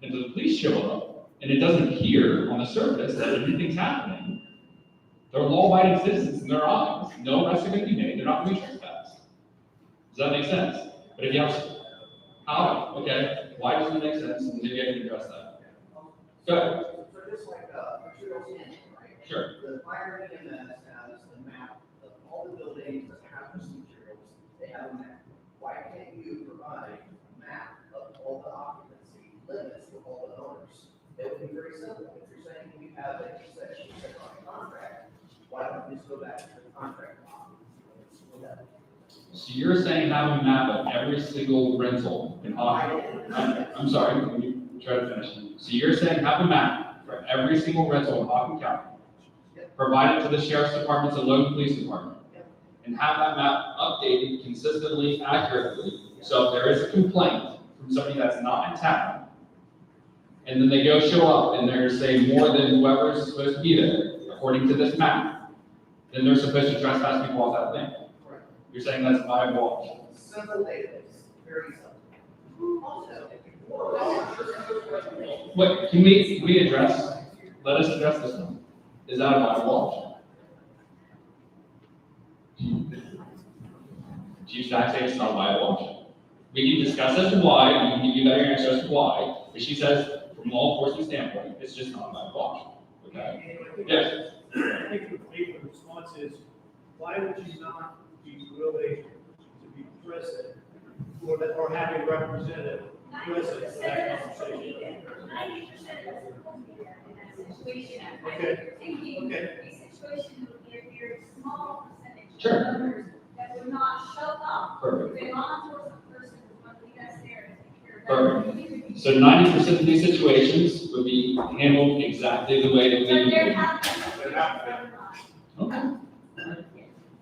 And so the police show up, and it doesn't appear on the surface that anything's happening. They're law-abiding citizens in their eyes. No arrests are going to be made. They're not going to be trespassed. Does that make sense? But if you have, how? Okay, why doesn't it make sense? And maybe I can address that. Go ahead. So just like materials handling, right? Sure. The fire EMS has the map of all the buildings that have those materials. They have a map. Why can't you provide a map of all the occupancy limits for all the owners? It would be very simple. If you're saying you have a section set on a contract, why don't you just go back to the contract limits? So you're saying have a map of every single rental in Hocking? I'm sorry, let me try to finish. So you're saying have a map for every single rental in Hocking County, provide it to the sheriff's departments and local police department, and have that map updated consistently, accurately. So if there is a complaint from somebody that's not in town, and then they go show up and they're saying more than whoever's supposed to be there, according to this map, then they're supposed to trespass people off that land. You're saying that's a viable option? Simple database, very simple. Also, Wait, can we address, let us address this one. Is that a viable option? Chief Stack say it's not a viable option. We can discuss as to why, we can give you better answer as to why, but she says, from a law enforcement standpoint, it's just not a viable option. Okay? Yes? I think the response is, why would you not be willing to be present or have a representative present for that conversation? 90% of people in that situation. Okay. Thinking Okay. a situation where you're small percentage Sure. That would not show up. Perfect. The law enforcement person is going to be there to take care of that. Perfect. So 90% of these situations would be handled exactly the way that we So would. there happens. Okay.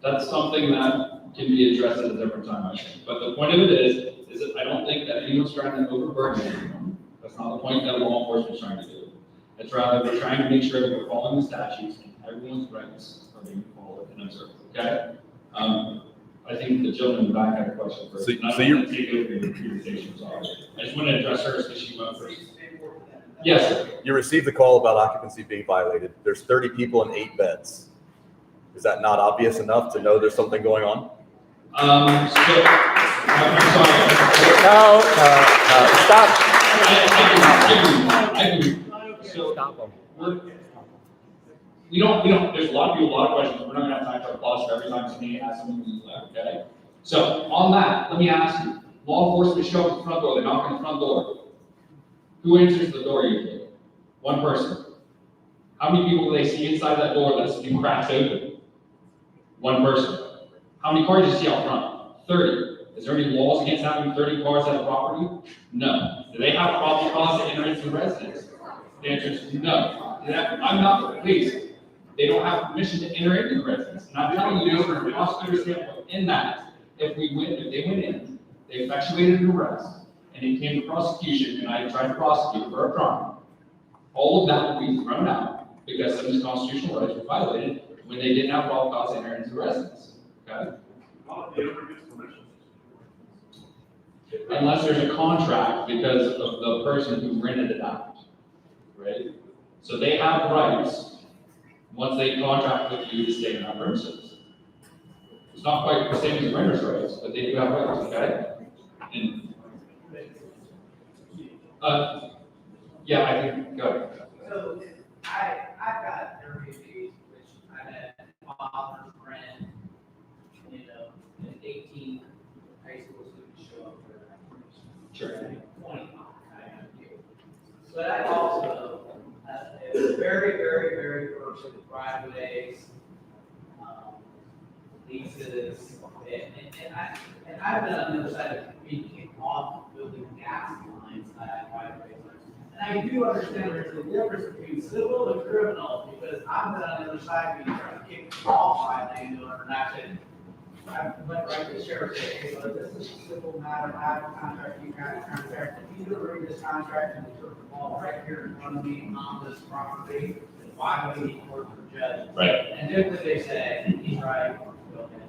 That's something that can be addressed at a different time, I think. But the point of it is that I don't think that anyone's trying to overburden anyone. That's not the point that law enforcement is trying to do. It's rather, we're trying to make sure that we're following the statutes and everyone's rights are being followed and observed, okay? I think the gentleman in the back had a question first. So- And I so don't you're- want to take over your presentation, sorry. I just want to address hers because she went first. Yes, sir. You received a call about occupancy being violated. There's 30 people and 8 beds. Is that not obvious enough to know there's something going on? I'm sorry. No, stop. I agree. So, we don't, there's a lot of people, a lot of questions. We're not gonna have time to applause for every time somebody asks something we left, okay? So, on that, let me ask you, law enforcement show up at the front door, they knock on the front door. Who answers the door usually? One person. How many people do they see inside that door that's been cracked open? One person. How many cars do you see out front? 30. Is there any laws against having 30 cars at a property? No. Do they have probable cause to enter into the residence? The answer is no. I'm not the police. They don't have permission to enter into the residence. And I'm telling you, from a prosecutor's standpoint, in that, if they went in, they effectuated an arrest, and it came to prosecution, and I tried to prosecute for a crime, all of that would be thrown out because some of these constitutional rights were violated when they didn't have probable cause to enter into the residence. Okay? Unless there's a contract because of the person who rented it out, right? So they have rights once they contract with you to stay in that premises. It's not quite the same as renter's rights, but they do have rights, okay? And, yeah, I think, go ahead. So I've got Airbnbs, which I had father's friend, an 18 high school student show up for that. Sure. 20, I do. But I also, very, very, very first driveways, leases, and I've been on the other side of communicating off building gas lines, driveways. And I do understand there's a difference between civil and criminal, because I've been on the other side of you trying to kick the off by landowner, and I said, I went right to the sheriff, said, hey, look, this is a civil matter, I have a contract, you got a contract, if you read this contract and took the ball right here in front of me on this property, then why would he court for judge? Right. And typically they say, he's right, go ahead.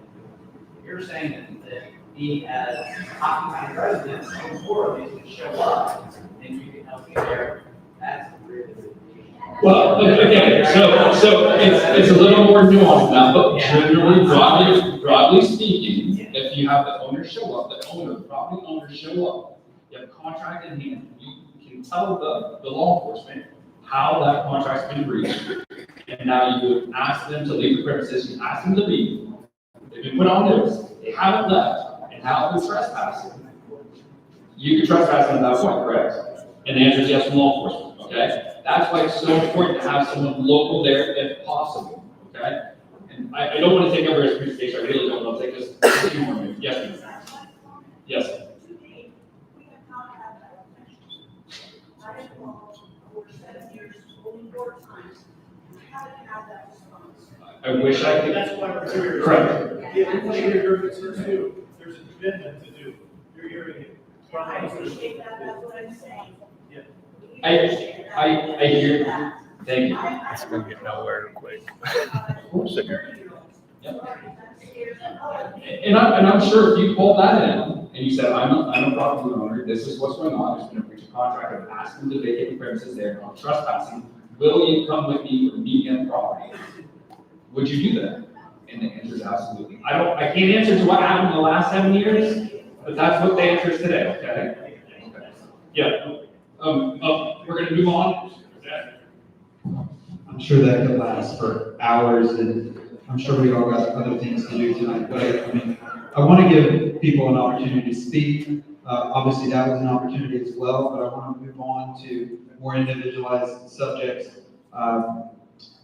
You're saying that he as Hocking County residents, before these can show up, and you can help you there, that's really good. Well, okay, so it's a little more nuanced now, but generally, broadly speaking, if you have the owner show up, the property owner show up, you have a contract in hand, you can tell the law enforcement how that contract's been breached, and now you would ask them to leave the premises, you ask them to leave, they've been put on notice, they haven't left, and now they're trespassing. You can trespass them at that point, correct? And the answer is yes from law enforcement, okay? That's why it's so important to have someone local there if possible, okay? And I don't want to take over his presentation, I really don't want to take this a few more minutes. Yes, ma'am. Yes. We have not had that. I have called over 7 years, only 4 times. We haven't had that response. I wish I could. That's why we're here. Correct. Yeah, we hear your concerns too. There's a commitment to do. You're hearing it. I appreciate that, that's what I'm saying. Yeah. I hear you. Thank you. It's gonna get nowhere quick. And I'm sure if you pulled that in and you said, I'm a property owner, this is what's going on, there's been a breach of contract, I've asked them to vacate the premises there, I'm trespassing, will you come with me or meet me on the property? Would you do that? And the answer is absolutely. I can't answer to what happened in the last 7 years, but that's what the answer is today, okay? Yeah. We're gonna move on. I'm sure that could last for hours, and I'm sure we all got other things to do tonight, but I mean, I want to give people an opportunity to speak. Obviously, that was an opportunity as well, but I want to move on to more individualized subjects.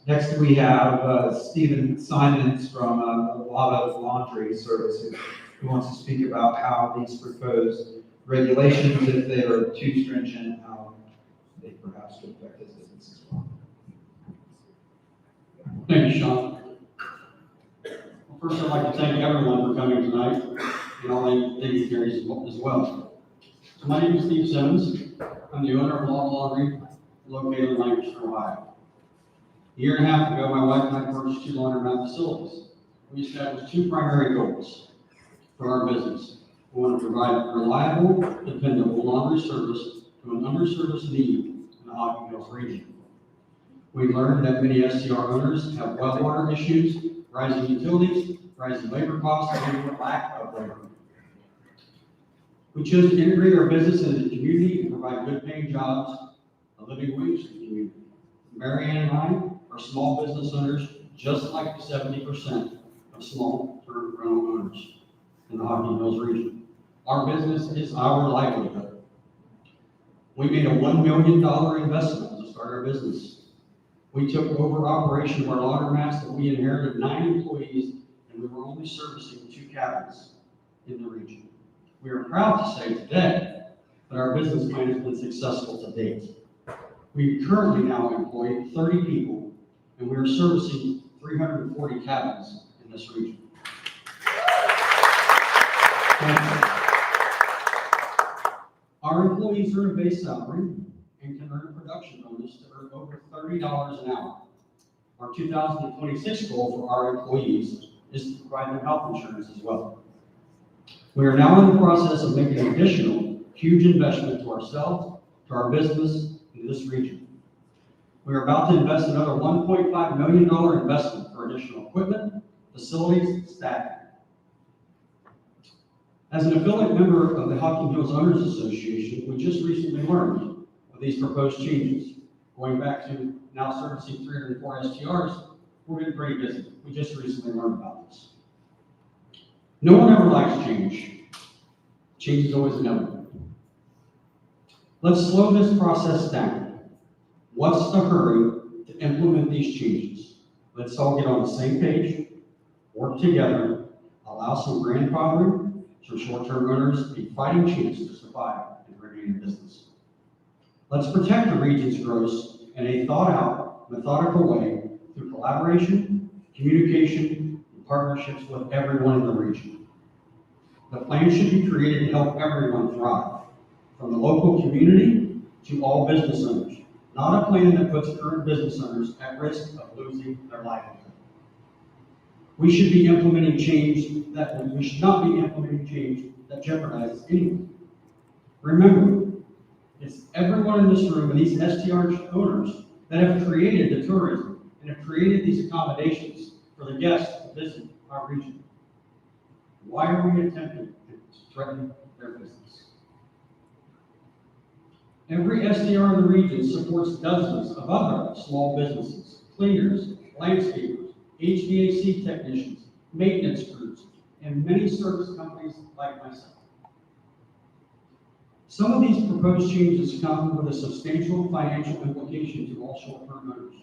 Next, we have Stephen Simons from Lava Laundry Services, who wants to speak about how these proposed regulations, if they are too stringent, how they perhaps could affect his business as well. Thank you, Sean. Well, first, I'd like to thank everyone for coming tonight, and all the dignitaries as well. So my name is Steve Simmons. I'm the owner of Lava Laundry, located in Lancaster, Ohio. A year and a half ago, my wife and I purchased 2 laundromat facilities. We established 2 primary goals for our business. We want to provide reliable, dependable laundry service to an underserviced need in the Hocking County region. We learned that many STR owners have well water issues, rising utilities, rising labor costs, and a lack of labor. We chose to integrate our business into the community and provide good paying jobs, a living wage to the community. Mary Ann and I are small business owners, just like 70% of small term rental owners in the Hocking Hills region. Our business is our livelihood. We made a $1 million investment to start our business. We took over operation of our laundromats that we inherited 9 employees, and we were only servicing 2 cabins in the region. We are proud to say today that our business plan has been successful to date. We currently now employ 30 people, and we are servicing 340 cabins in this region. Our employees earn a base salary and can earn a production bonus to earn over $30 an hour. Our 2026 goal for our employees is to provide them health insurance as well. We are now in the process of making an additional huge investment to ourselves, to our business in this region. We are about to invest another $1.5 million investment for additional equipment, facilities, staffing. As an affiliate member of the Hocking Hills Owners Association, we just recently learned of these proposed changes. Going back to now servicing 304 STRs, we're getting pretty busy. We just recently learned about this. No one ever likes change. Change is always inevitable. Let's slow this process down. What's the hurry to implement these changes? Let's all get on the same page, work together, allow some grandfathering, so short-term owners a fighting chance to survive and remain in business. Let's protect the region's growth in a thought-out, methodical way through collaboration, communication, and partnerships with everyone in the region. The plan should be created to help everyone thrive, from the local community to all business owners, not a plan that puts current business owners at risk of losing their livelihood. We should be implementing change that we should not be implementing change that jeopardizes anyone. Remember, it's everyone in this room and these STR owners that have created the tourism and have created these accommodations for the guests to visit our region. Why are we attempting to threaten their business? Every STR in the region supports dozens of other small businesses, cleaners, landscapers, HVAC technicians, maintenance crews, and many service companies like myself. Some of these proposed changes come with a substantial financial implication to all short-term owners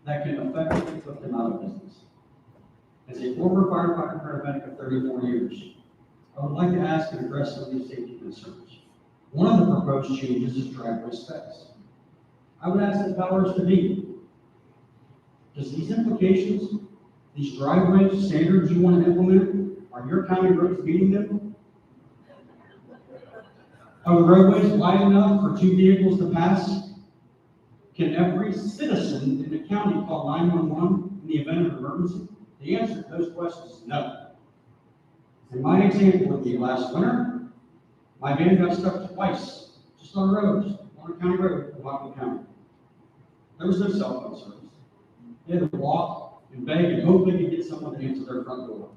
that can effectively put them out of business. As a former firefighter paramedic of 34 years, I would like to ask and address some of these safety concerns. One of the proposed changes is driveway specs. I would ask the powers to be, does these implications, these driveway standards you want to implement, are your county roads meeting them? Are the roadways wide enough for 2 vehicles to pass? Can every citizen in the county call 911 in the event of an emergency? The answer to those questions is no. And my example would be last winter, my van got stuck twice, just on the road, just on a county road in Hocking County. There was no cell phone service. They had to walk and beg and hope they could get someone to answer their front door.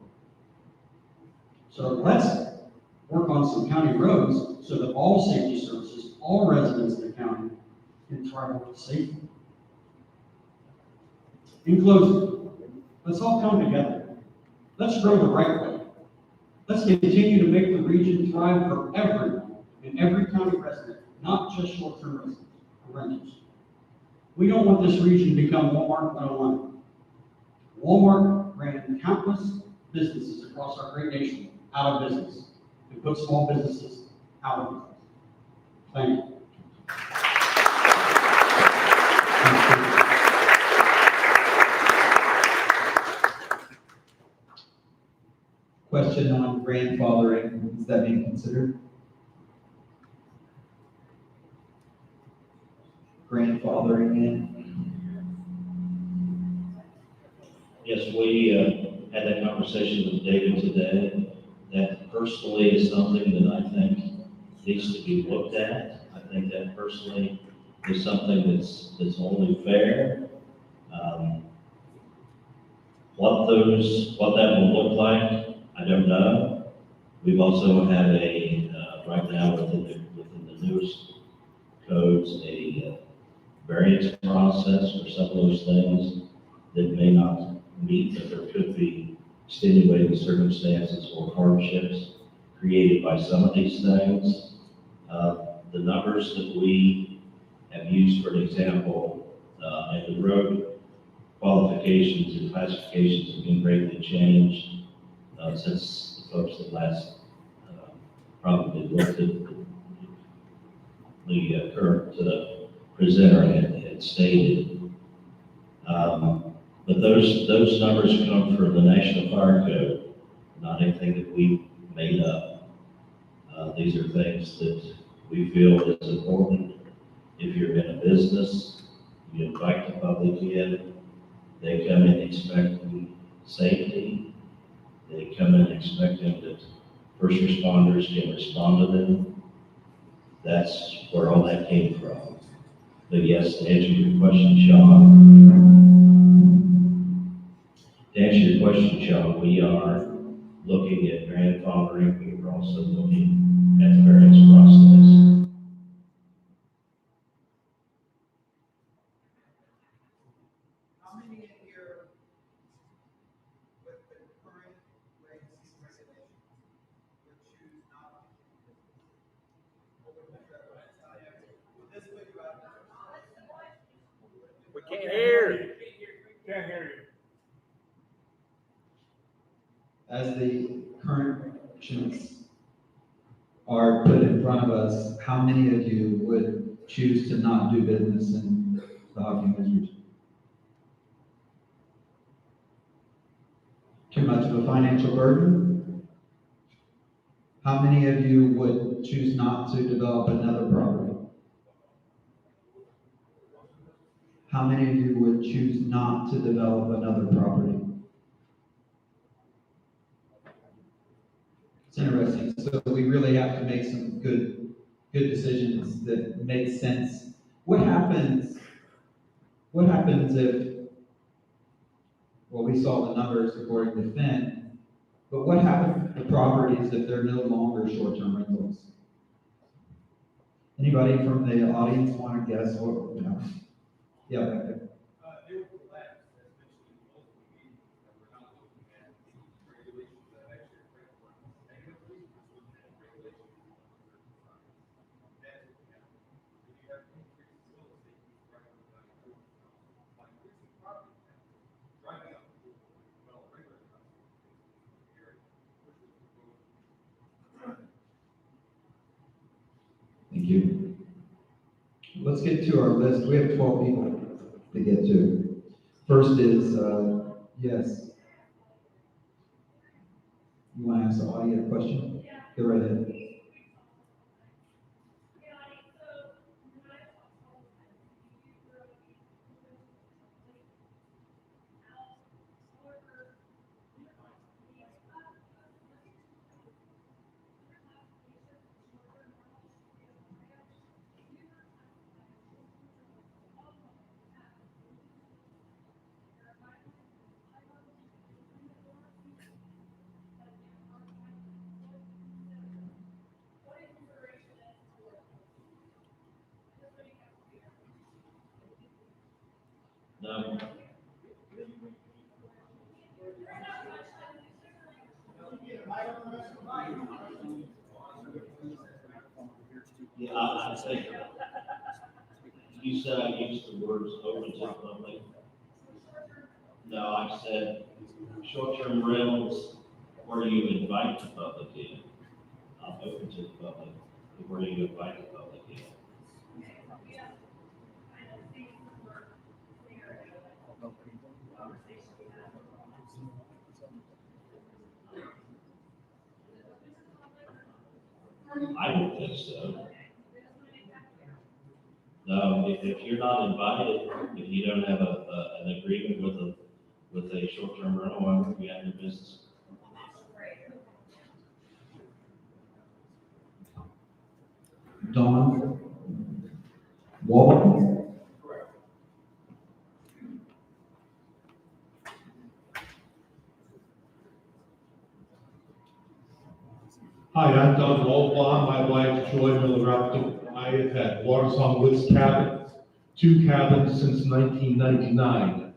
So let's work on some county roads so that all safety services, all residents in the county can travel safely. In closing, let's all come together. Let's grow the right way. Let's continue to make the region thrive for everyone and every county resident, not just short-term residents or renters. We don't want this region to become Walmart 101. Walmart ran countless businesses across our great nation out of business and put small businesses out of business. Thank you. Question on grandfathering, is that being considered? Grandfathering in? Yes, we had that conversation with David today. That personally is something that I think needs to be looked at. I think that personally is something that's only fair. What that will look like, I don't know. We've also had right now within the newest codes, a variance process for some of those things that may not meet, that there could be extenuating circumstances or hardships created by some of these things. The numbers that we have used, for example, and the road qualifications and classifications have been greatly changed since the folks that last probably looked at the current presenter had stated. But those numbers come from the National Fire Code, not anything that we made up. These are things that we feel is important. If you're in a business, you invite the public in, they come in expecting safety. They come in expecting that first responders can respond to them. That's where all that came from. But yes, to answer your question, Sean, we are looking at grandfathering. We're also looking at the variance process. How many in here with the current regs and regulations would choose not to? This way you have. We can't hear you. Can't hear you. As the current regulations are put in front of us, how many of you would choose to not do business in the Hocking County region? Too much of a financial burden? How many of you would choose not to develop another property? How many of you would choose not to develop another property? It's interesting. So we really have to make some good decisions that make sense. What happens if, well, we saw the numbers according to Finn, but what happens to properties if they're no longer short-term rentals? Anybody from the audience want to guess what, you know? Yeah, back there. They will collapse, as mentioned in multiple meetings, that we're not looking at regulations that actually affect one negatively, we're looking at regulations on certain sides. That's what we have. When you have increased real estate, you drive up value, by increasing property taxes, driving up the regular costs in the area, which is proposed. Thank you. Let's get to our list. We have 12 people to get to. First is, yes. You want to ask the audience a question? Go right ahead. No. Yeah, I think You said I used the words open to the public. No, I said short-term rentals where you invite the public in. Not open to the public, but where you invite the public in. I don't think so. No, if you're not invited, if you don't have an agreement with a short-term rental owner, you have your business. Don Wall. Hi, I'm Don Waldbaum. My wife Joy Miller. I have had Watersong Woods cabins, 2 cabins since 1999.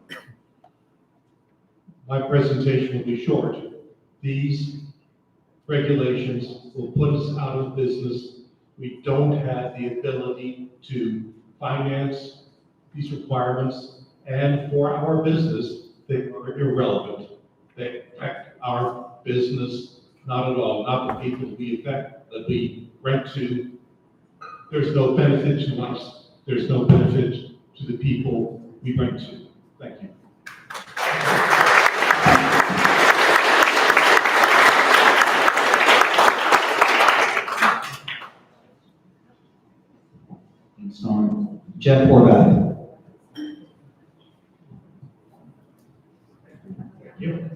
My presentation will be short. These regulations will put us out of business. We don't have the ability to finance these requirements, and for our business, they are irrelevant. They affect our business not at all, not the people that we rent to. There's no benefit to us. There's no benefit to the people we rent to. Thank you. Thanks, Don. Jeff Horvath. Thank you.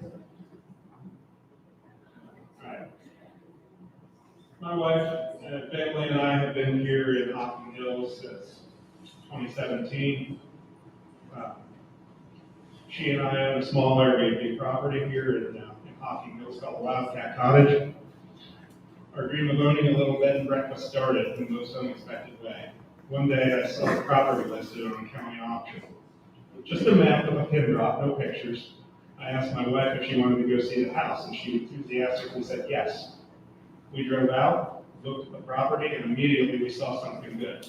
All right. My wife and family and I have been here in Hocking Hills since 2017. She and I own a small Airbnb property here in Hocking Hills called Wildcat Cottage. Our dream of owning a little bed and breakfast started in the most unexpected way. One day I saw the property listed on a county auction. Just a map with a pin drop, no pictures. I asked my wife if she wanted to go see the house, and she enthusiastically said yes. We drove out, looked at the property, and immediately we saw something good,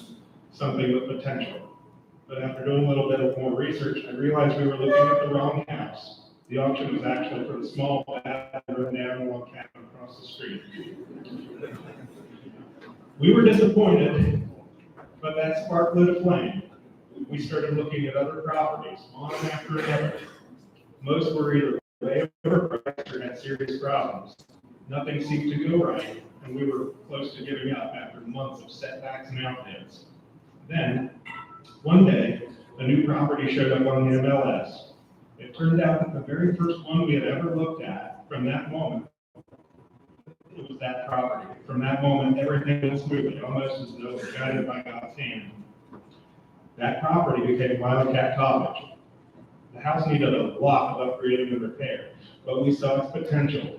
something with potential. But after doing a little bit of more research, I realized we were looking at the wrong house. The auction was actually for the small bathroom down one cabin across the street. We were disappointed, but that spark lit a flame. We started looking at other properties, one after another. Most were either way overpriced or had serious problems. Nothing seemed to go right, and we were close to giving up after months of setbacks and outbids. Then, one day, a new property showed up on the MLS. It turned out that the very first one we had ever looked at, from that moment, it was that property. From that moment, everything went smoothly, almost as though it was guided by God's hand. That property became Wildcat Cottage. The house needed a lot of upgrading and repair, but we saw its potential.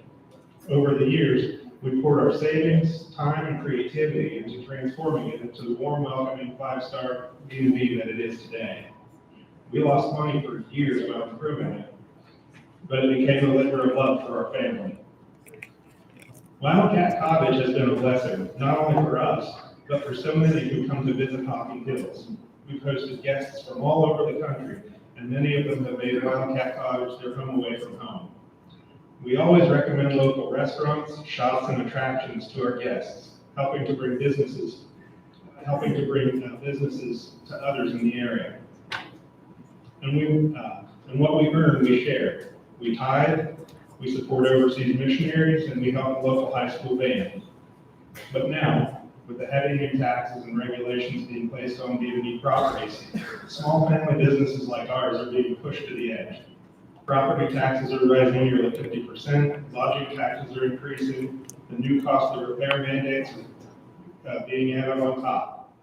Over the years, we poured our savings, time, and creativity into transforming it into the warm, welcoming, 5-star B&B that it is today. We lost money for years while improving it, but it became a labor of love for our family. Wildcat Cottage has been a blessing, not only for us, but for so many who come to visit Hocking Hills. We've hosted guests from all over the country, and many of them have made Wildcat Cottage their home away from home. We always recommend local restaurants, shops, and attractions to our guests, helping to bring businesses to others in the area. And what we earn, we share. We tithe, we support overseas missionaries, and we help the local high school band. But now, with the heavy new taxes and regulations being placed on B&B properties, small family businesses like ours are being pushed to the edge. Property taxes are rising nearly 50%, lodging taxes are increasing, the new cost of repair mandates are being added on top.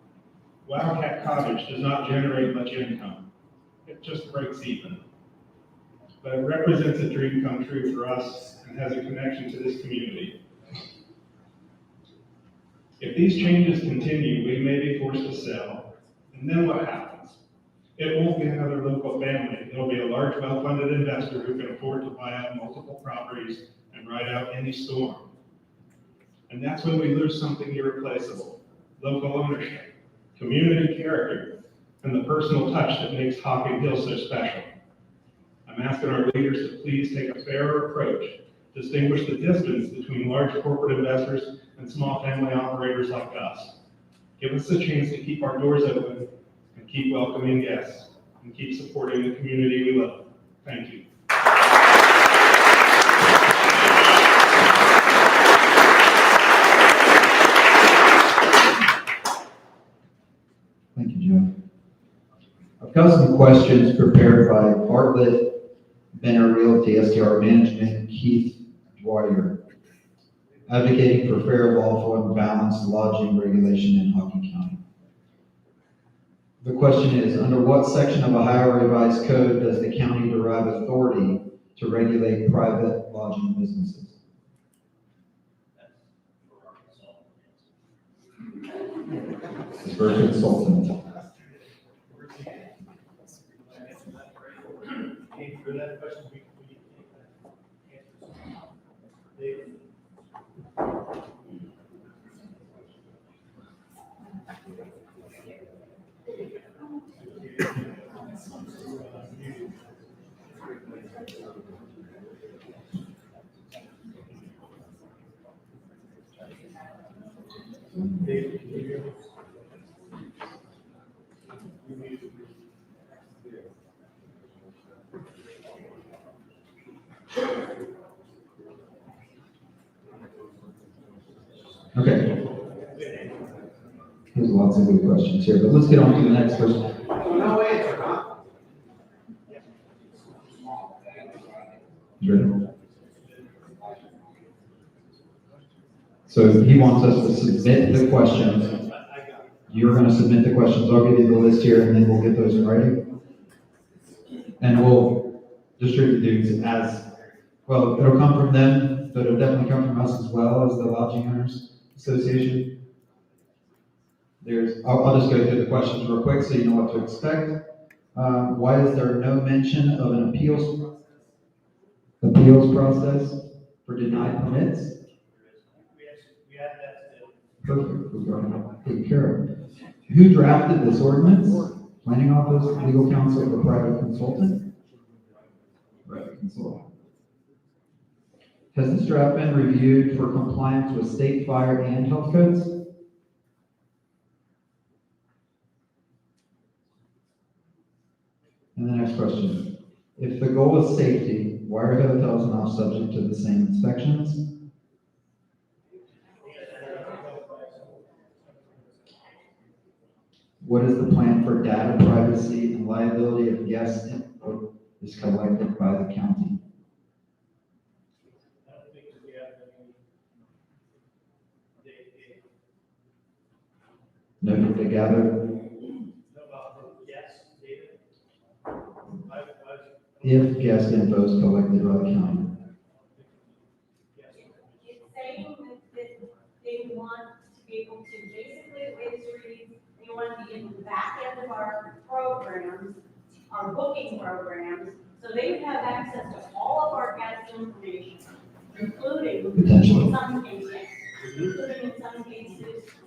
Wildcat Cottage does not generate much income. It just breaks even. But it represents a dream come true for us and has a connection to this community. If these changes continue, we may be forced to sell, and then what happens? It won't be another local family. It'll be a large, well-funded investor who can afford to buy out multiple properties and ride out any storm. And that's when we lose something irreplaceable: local ownership, community character, and the personal touch that makes Hocking Hill so special. I'm asking our leaders to please take a fairer approach, distinguish the distance between large corporate investors and small family operators like us. Give us a chance to keep our doors open and keep welcoming guests and keep supporting the community we love. Thank you. Thank you, Joe. I've got some questions prepared by Bartlett Benner Realty STR Management, Keith Dwyer, advocating for fair, lawful, and balanced lodging regulation in Hocking County. The question is, under what section of Ohio Revised Code does the county derive authority to regulate private lodging businesses? It's for consultants. For that question, we need to take that answer. Okay. There's lots of good questions here, but let's get on to the next question. No answer, huh? Sure. So he wants us to submit the questions. You're going to submit the questions. I'll give you the list here, and then we'll get those in writing. And we'll distribute these as well. It'll come from them, but it'll definitely come from us as well as the Lodging Owners Association. I'll just go through the questions real quick so you know what to expect. Why is there no mention of an appeals process for denied permits? We have that still. Perfect, we're going to take care of it. Who drafted this ordinance? Planning office, legal counsel, or private consultant? Private consultant. Has this draft been reviewed for compliance with state fire and health codes? And the next question. If the goal is safety, why are hotels not subject to the same inspections? What is the plan for data privacy and liability if guest input is collected by the county? I don't think that we have any No need to gather yes, David. if guest info is collected by the county. It's saying that they want to be able to, basically, the way this reads, they want to be in the back end of our programs, our booking programs, so they would have access to all of our guest information, including, Potentially. in some cases,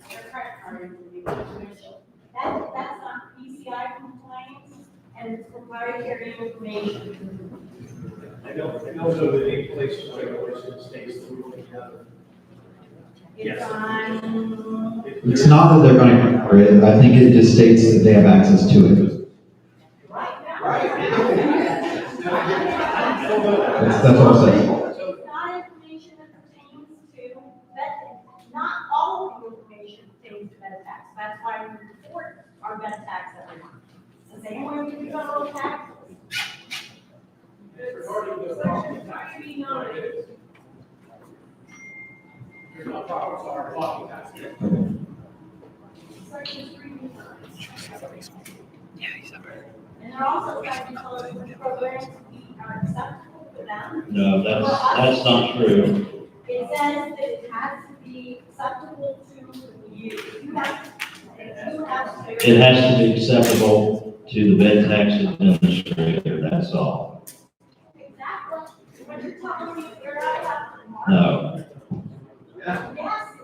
their credit card information. That's not PCI compliance, and it's proprietary information. I don't know that any place in regulation states that we will have. It's on. It's not that they're going to cover it. I think it just states that they have access to it. Right now. That's all I'm saying. It's not information that pertains to vet, not all of the information pertains to vet tax. That's why we report our vet tax every month. It's the same way we do federal taxes. Section 339. Section 339. And they're also technical programs are acceptable for them. No, that's not true. It says that it has to be acceptable to you. You have to. It has to be acceptable to the bed tax administrator, that's all. Exactly. What you're telling me, you're not allowed to. No, Yes,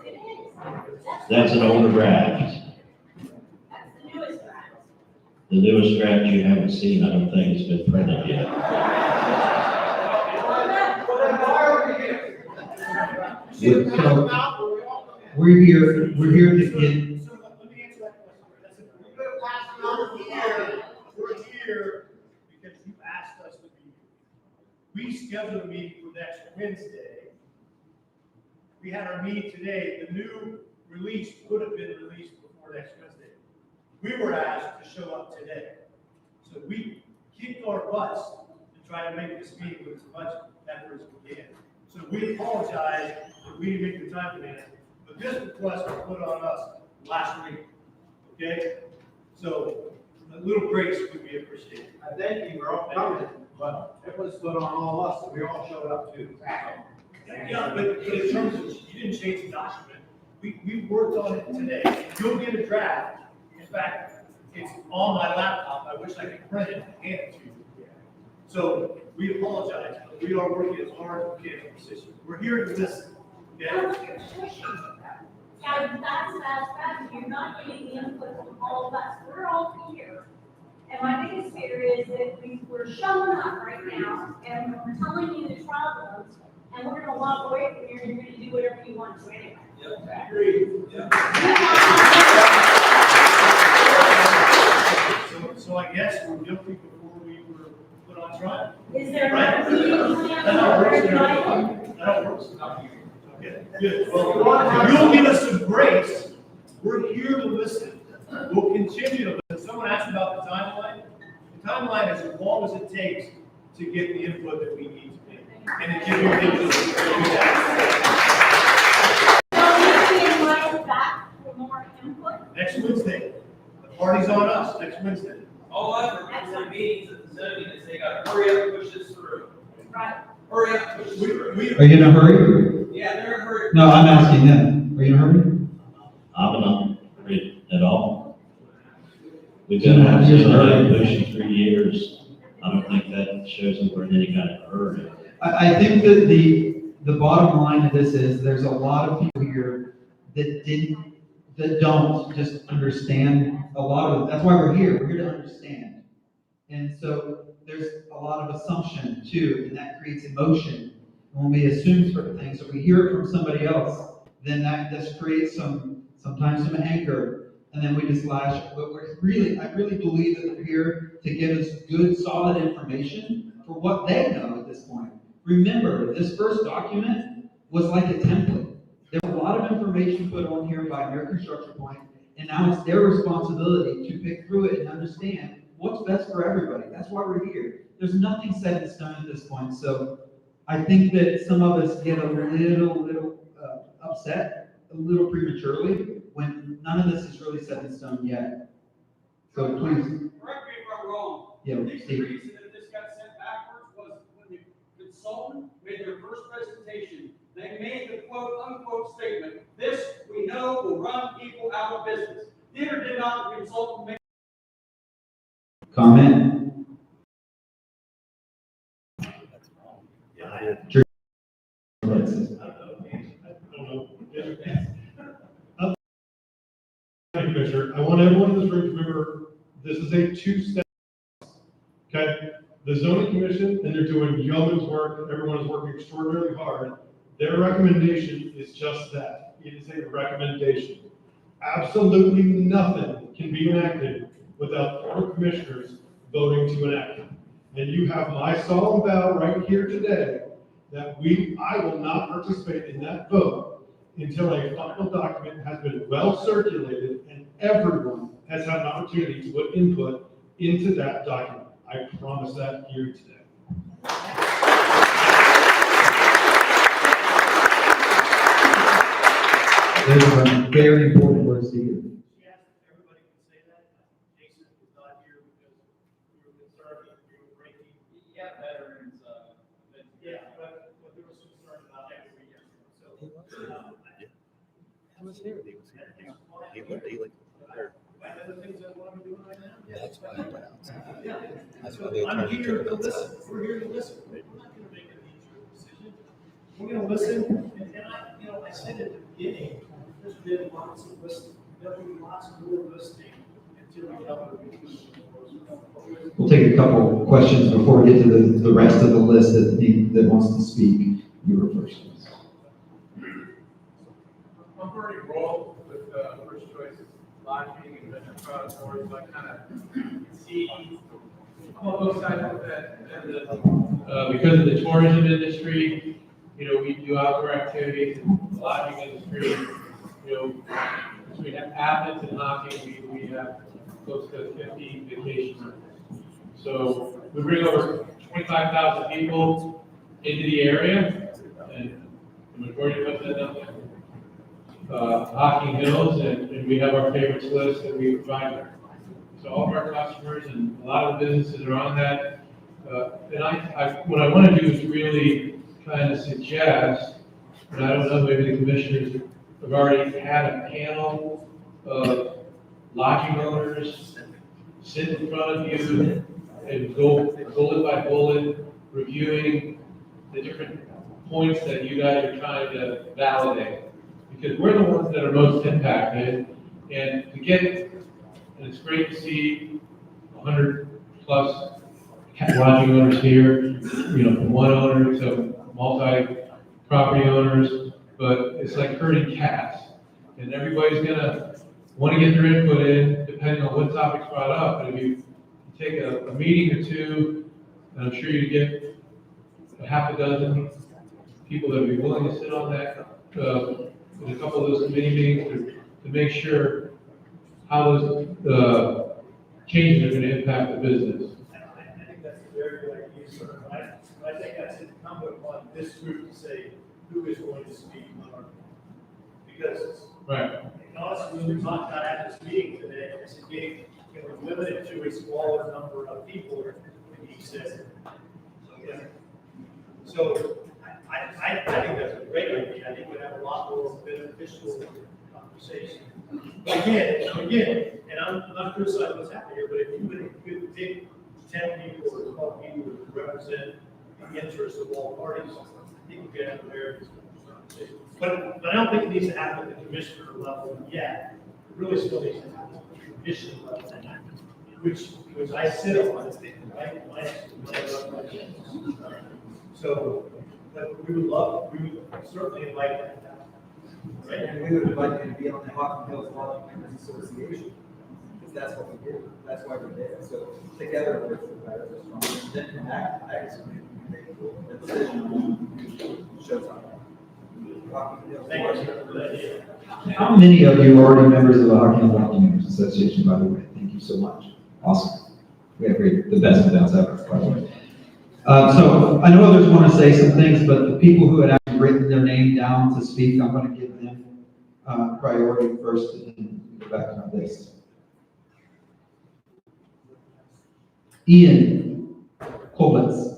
it is. that's an older draft. That's the newest draft. The The newest draft you haven't seen, I don't think it's been printed yet. We're here to get, So let me answer that question. We're gonna pass it on here. We're here because you asked us to be here. We scheduled a meeting for next Wednesday. We had our meeting today. The new release could have been released before next Wednesday. We were asked to show up today. So we kicked our butts to try to make this meeting with as much effort as we can. So we apologize that we didn't make the time today, but this request was put on us last week, okay? So a little grace would be appreciated. I think you were all covered, but it was put on all of us, so we all showed up too. Yeah, but in terms of, you didn't change the document. We worked on it today. You'll get a draft. In fact, it's on my laptop. I wish I could print it and hand it to you. So we apologize, but we are working as hard as we can on this issue. We're here to listen, okay? And that's, you're not getting the input from all of us, we're all here. And my biggest fear is that we're showing up right now, and we're telling you the problems, and we're gonna walk away from here, and you're gonna do whatever you want to anyway. So I guess we're guilty before we were put on trial. Is there Right? a meeting That plan all for works. tonight? That all works. Okay, good. Well, you'll give us some grace. We're here to listen. We'll continue to listen. Someone asked about the timeline. The timeline is as long as it takes to get the input that we need to make. And to give you input. So we can invite back for more input. Next Wednesday. The party's on us, next Wednesday. All I've heard from meetings at the zoning is they gotta hurry up and push this through. Right. Hurry up, push this through. are you in a hurry? Yeah, they're in a hurry. No, I'm asking them. Are you in a hurry? I'm not worried at all. We've been on this pushing 3 years. I don't think that shows that we're in any kind of hurry. I think that the bottom line of this is there's a lot of people here that don't just understand a lot of, that's why we're here to understand. And so there's a lot of assumption too, and that creates emotion. And when we assume certain things, or we hear it from somebody else, then that just creates sometimes some anger, and then we just lash. But I really believe that they're here to give us good, solid information for what they know at this point. Remember, this first document was like a template. There was a lot of information put on here by American Structure Point, and now it's their responsibility to pick through it and understand what's best for everybody. That's why we're here. There's nothing set in stone at this point, so I think that some of us get a little upset, a little prematurely, when none of this is really set in stone yet. So please. Correct me if I'm wrong. Yeah, I think the Steve. reason that this got sent backwards was when the consultant made their first presentation, they made the quote unquote statement, "This we know will run people out of business." Did or did not the consultant make? Comment? Yeah, I did. I don't know. Commissioner, I want everyone in this room to remember, this is a two-step. Okay, the zoning commission, and they're doing yeoman's work, everyone is working extraordinarily hard. Their recommendation is just that, it is a recommendation. Absolutely nothing can be enacted without board commissioners voting to enact it. And you have my solemn vow right here today that I will not participate in that vote until a final document has been well circulated and everyone has had an opportunity to put input into that document. I promise that here today. Those are very important words to hear. Yes, everybody can say that. Jason was not here because we were concerned that we were breaking. Yeah, veterans, Yeah, but there was some concern about that. He was here. He like, there. Other things that what I'm doing right now. Yeah, that's why I went outside. Yeah. That's why the I'm attorney here took to it listen. outside. We're here to listen. We're not gonna make a knee-jerk decision. We're gonna listen, and I said at the beginning, there's been lots of listening. There'll be lots more listening We'll take a couple questions before we get to the rest of the list that wants to speak. You were first. I'm very involved with first choice lodging and restaurant stores, so I kind of see all those sides of that. And because of the tourism industry, you know, we do outdoor activities, and the lodging industry, you know, between Athens and Hocking, we have close to 50 vacation rentals. So we bring over 25,000 people into the area, and the majority of us end up Hocking Hills, and we have our favorites list that we provide to all of our customers, and a lot of the businesses are on that. And what I want to do is really kind of suggest, and I don't know, maybe the commissioners have already had a panel of lodging owners sit in front of you and go bullet by bullet, reviewing the different points that you guys are trying to validate. Because we're the ones that are most impacted, and to get, and it's great to see 100+ lodging owners here, you know, from one owner to multi-property owners, but it's like herding cats, and everybody's gonna want to get their input in, depending on what topic's brought up. But if you take a meeting or two, and I'm sure you get a half a dozen people that would be willing to sit on that, in a couple of those committee meetings to make sure how those changes are going to impact the business. I think that's a very good idea, sir. I think that's incumbent upon this group to say who is going to speak on our, because Right. honestly, when we talked about at this meeting today, it's a game, it was limited to a smaller number of people, and he said. So I think that's a great idea. I think we'd have a lot more beneficial conversation. But again, and I'm not criticizing what's happening here, but if you would take 10 people or 12 people to represent the interests of all parties, I think we could have a very good conversation. But I don't think it needs to happen at the commissioner level yet. It really still needs to happen at the commission level, which I sit on, right? So, but we would certainly invite that to happen. Right? And we would like you to be on the Hocking Hills Lodging Owners Association, because that's what we do, that's why we're there. So together we're better, we're stronger. Then come back, I just the decision shows up. Hocking Hills Lodging. How many of you are already members of the Hocking Lodging Owners Association, by the way? Thank you so much. Awesome. We have the best events ever, by the way. So I know others want to say some things, but the people who had actually written their name down to speak, I'm going to give them priority first, and then go back to my list. Ian Koblenz.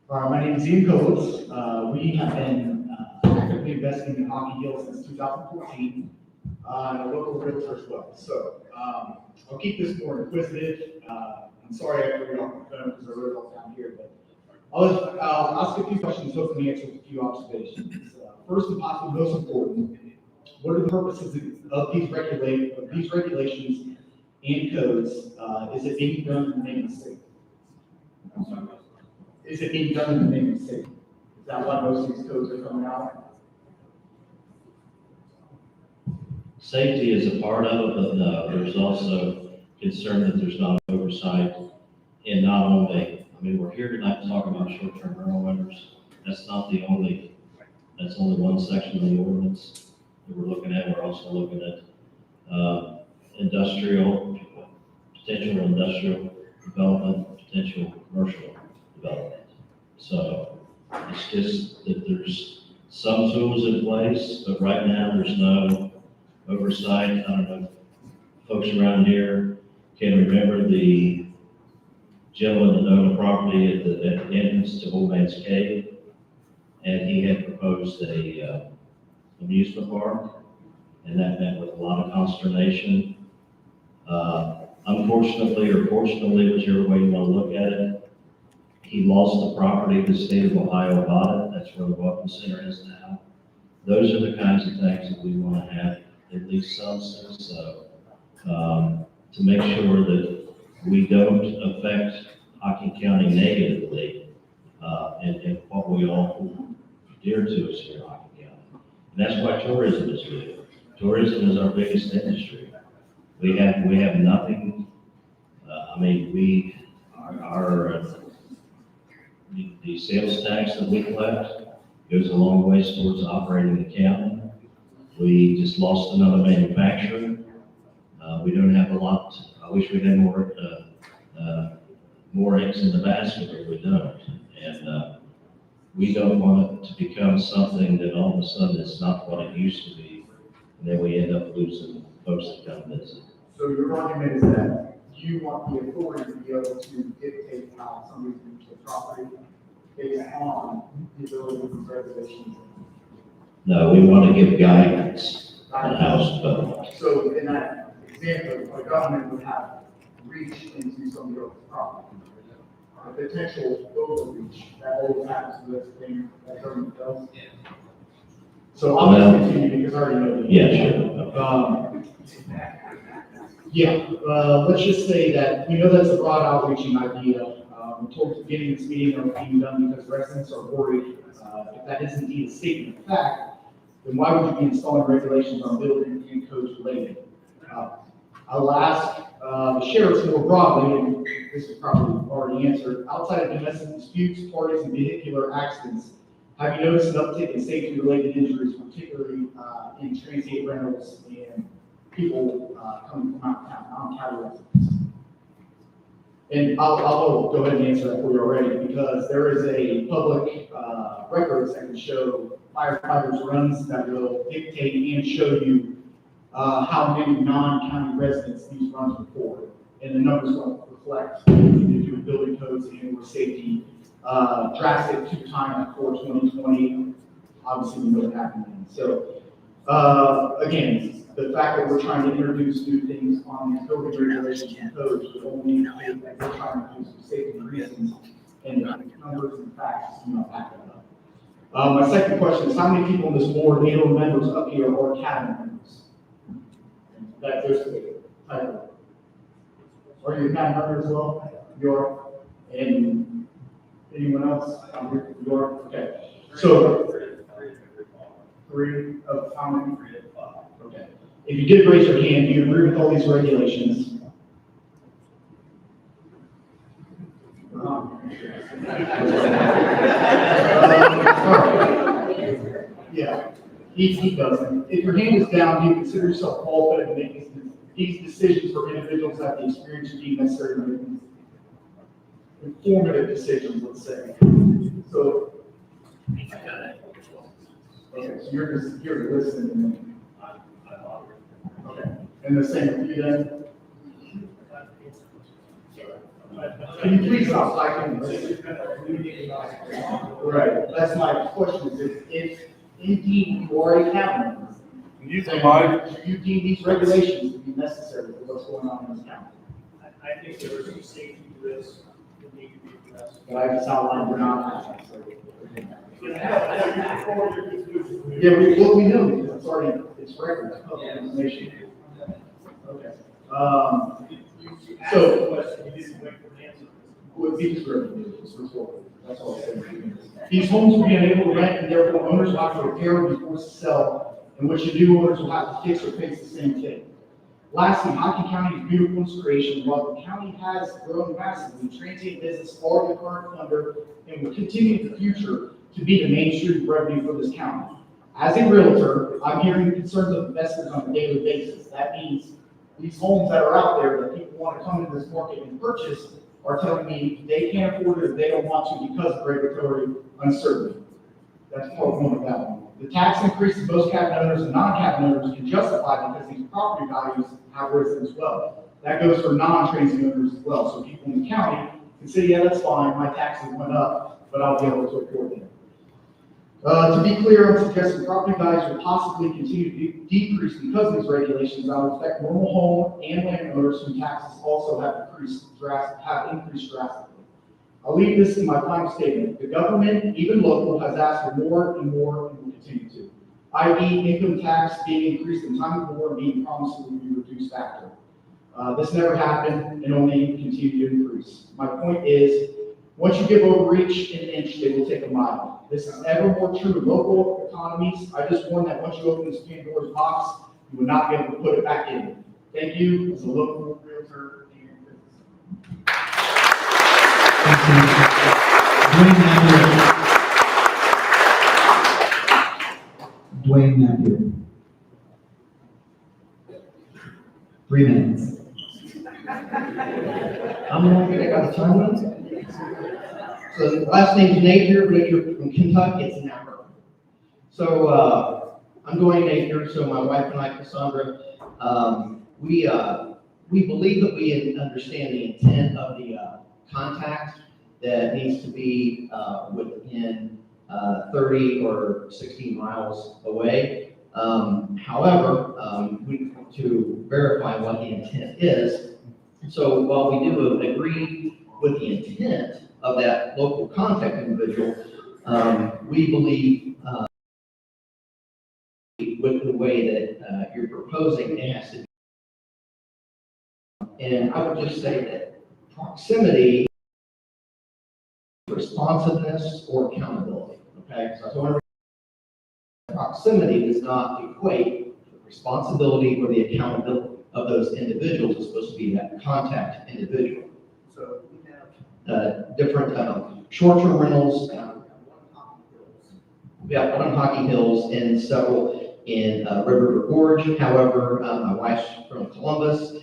My name is Ian Coates. We have been actively investing in Hocking Hills since 2014, and a local realtor as well. So I'll keep this more inquisitive. I'm sorry I read off my phone because I wrote it all down here, but I'll ask a few questions, hopefully answer a few observations. First and possibly most important, what are the purposes of these regulations and codes? Is it being done in the name of the state? Is it being done in the name of the state? Is that why most of these codes are coming out? Safety is a part of it, but there's also concern that there's not oversight in not only, I mean, we're here tonight to talk about short-term rental renters. That's only one section of the ordinance that we're looking at. We're also looking at potential industrial development, potential commercial development. So it's just that there's some tools in place, but right now there's no oversight. I don't know if folks around here can remember the gentleman that owned a property at the entrance to Old Man's Cave, and he had proposed a amusement park, and that met with a lot of consternation. Unfortunately, or fortunately, whichever way you want to look at it, he lost the property, the state of Ohio bought it, that's where the Welcome Center is now. Those are the kinds of things that we want to have at least some sense of, to make sure that we don't affect Hocking County negatively, and what we all hold dear to us here in Hocking County. And that's why tourism is big. Tourism is our biggest industry. We have nothing, the sales tax that we collect goes a long ways towards operating the county. We just lost another manufacturer. We don't have a lot, I wish we had more eggs in the basket, but we don't. And we don't want it to become something that all of a sudden it's not what it used to be, and then we end up losing folks that come visit. So your argument is that you want the authority to be able to dictate how somebody's going to use the property based on the ability of these regulations? No, we want to give guidance on how it's developed. So in that example, a government would have reached into somebody else's property. A potential overreach, that always happens with this thing that government does. So I'll just continue because I already know. Yeah, sure. Let's just say that, we know that's a broad outreaching idea. We told at the beginning of this meeting that we're being done because residents are worried. If that is indeed a statement of fact, then why would you be installing regulations on building and codes related? I'll ask the sheriffs more broadly, and this is probably already answered. Outside of domestic disputes, parties, and vehicular accidents, have you noticed an uptick in safety-related injuries, particularly in transient rentals and people coming from out of town, non-county residents? And I'll go ahead and answer that for you already, because there is a public records that can show firefighters runs that will dictate and show you how many non-county residents these runs report, and the numbers don't reflect due to building codes and or safety. Drastic 2-time for 2020, obviously we know what happened then. So again, the fact that we're trying to introduce new things on these building regulations and codes would only indicate that we're trying to do some safety reasons, and the numbers and facts do not back that up. My second question is, how many people in this board, or members up here, are cabinet members? That there's the title. Are you a cabinet member as well? You are? And anyone else? You are? Okay. So, 3 of how many? Okay. If you did raise your hand, do you agree with all these regulations? Yeah, he doesn't. If your hand is down, do you consider yourself qualified to make these decisions for individuals that have the experience to be necessary to make informative decisions, let's say? So, okay, so you're just here to listen and okay. And the same with you then? Can you please stop typing? Right, that's my question, is if indeed you are a cabinet member, do you deem these regulations to be necessary for what's going on in this county? I think there are some safety risks that need to be addressed. But I just outlined we're not having, so. Yeah, we know, because it's already, it's record, it's public information. Okay. So, would be descriptive, it's reported, that's all I'm saying. These homes will be unable to rent, and therefore owners will have to repair or be forced to sell, in which the new owners will have to fix or face the same thing. Lastly, Hocking County is beautiful in creation. While the county has grown massively, transient business are the current funder and will continue in the future to be the main stream of revenue for this county. As a realtor, I'm hearing concerns of investors on a daily basis. That means these homes that are out there that people want to come into this market and purchase are telling me they can't afford it or they don't want to because of regulatory uncertainty. That's part one of that one. The tax increases most cabinet owners and non-cabinet owners can justify because these property values have risen as well. That goes for non-transient owners as well. So people in the county can say, yeah, that's fine, my taxes went up, but I'll be able to afford them. To be clear, I'm suggesting property values will possibly continue to decrease because of these regulations. I would expect normal home and landowners whose taxes also have increased drastically. I'll leave this in my final statement. The government, even local, has asked for more and more and will continue to, i.e. income tax being increased in time of war and being promised it will be reduced after. This never happened and only continued to increase. My point is, once you give overreach an inch, they will take a mile. This is ever more true in local economies. I just warn that once you open this Pandora's box, you will not be able to put it back in. Thank you, as a local realtor and business. Dwayne Napier. 3 minutes. I'm not gonna, I got a time limit. So the last name's Napier, but if you're from Kentucky, it's Napper. So, I'm Dwayne Napier, so my wife and I, Cassandra, we believe that we understand the intent of the, contact that needs to be, within, 30 or 60 miles away. However, to verify what the intent is, so while we do agree with the intent of that local contact individual, we believe with the way that you're proposing it has to be. And I would just say that proximity, responsiveness, or accountability. Okay, so I want to proximity does not equate the responsibility or the accountability of those individuals. It's supposed to be that contact individual. So we have different short-term rentals. We have one in Hocking Hills and several in River Gorge. However, my wife's from Columbus.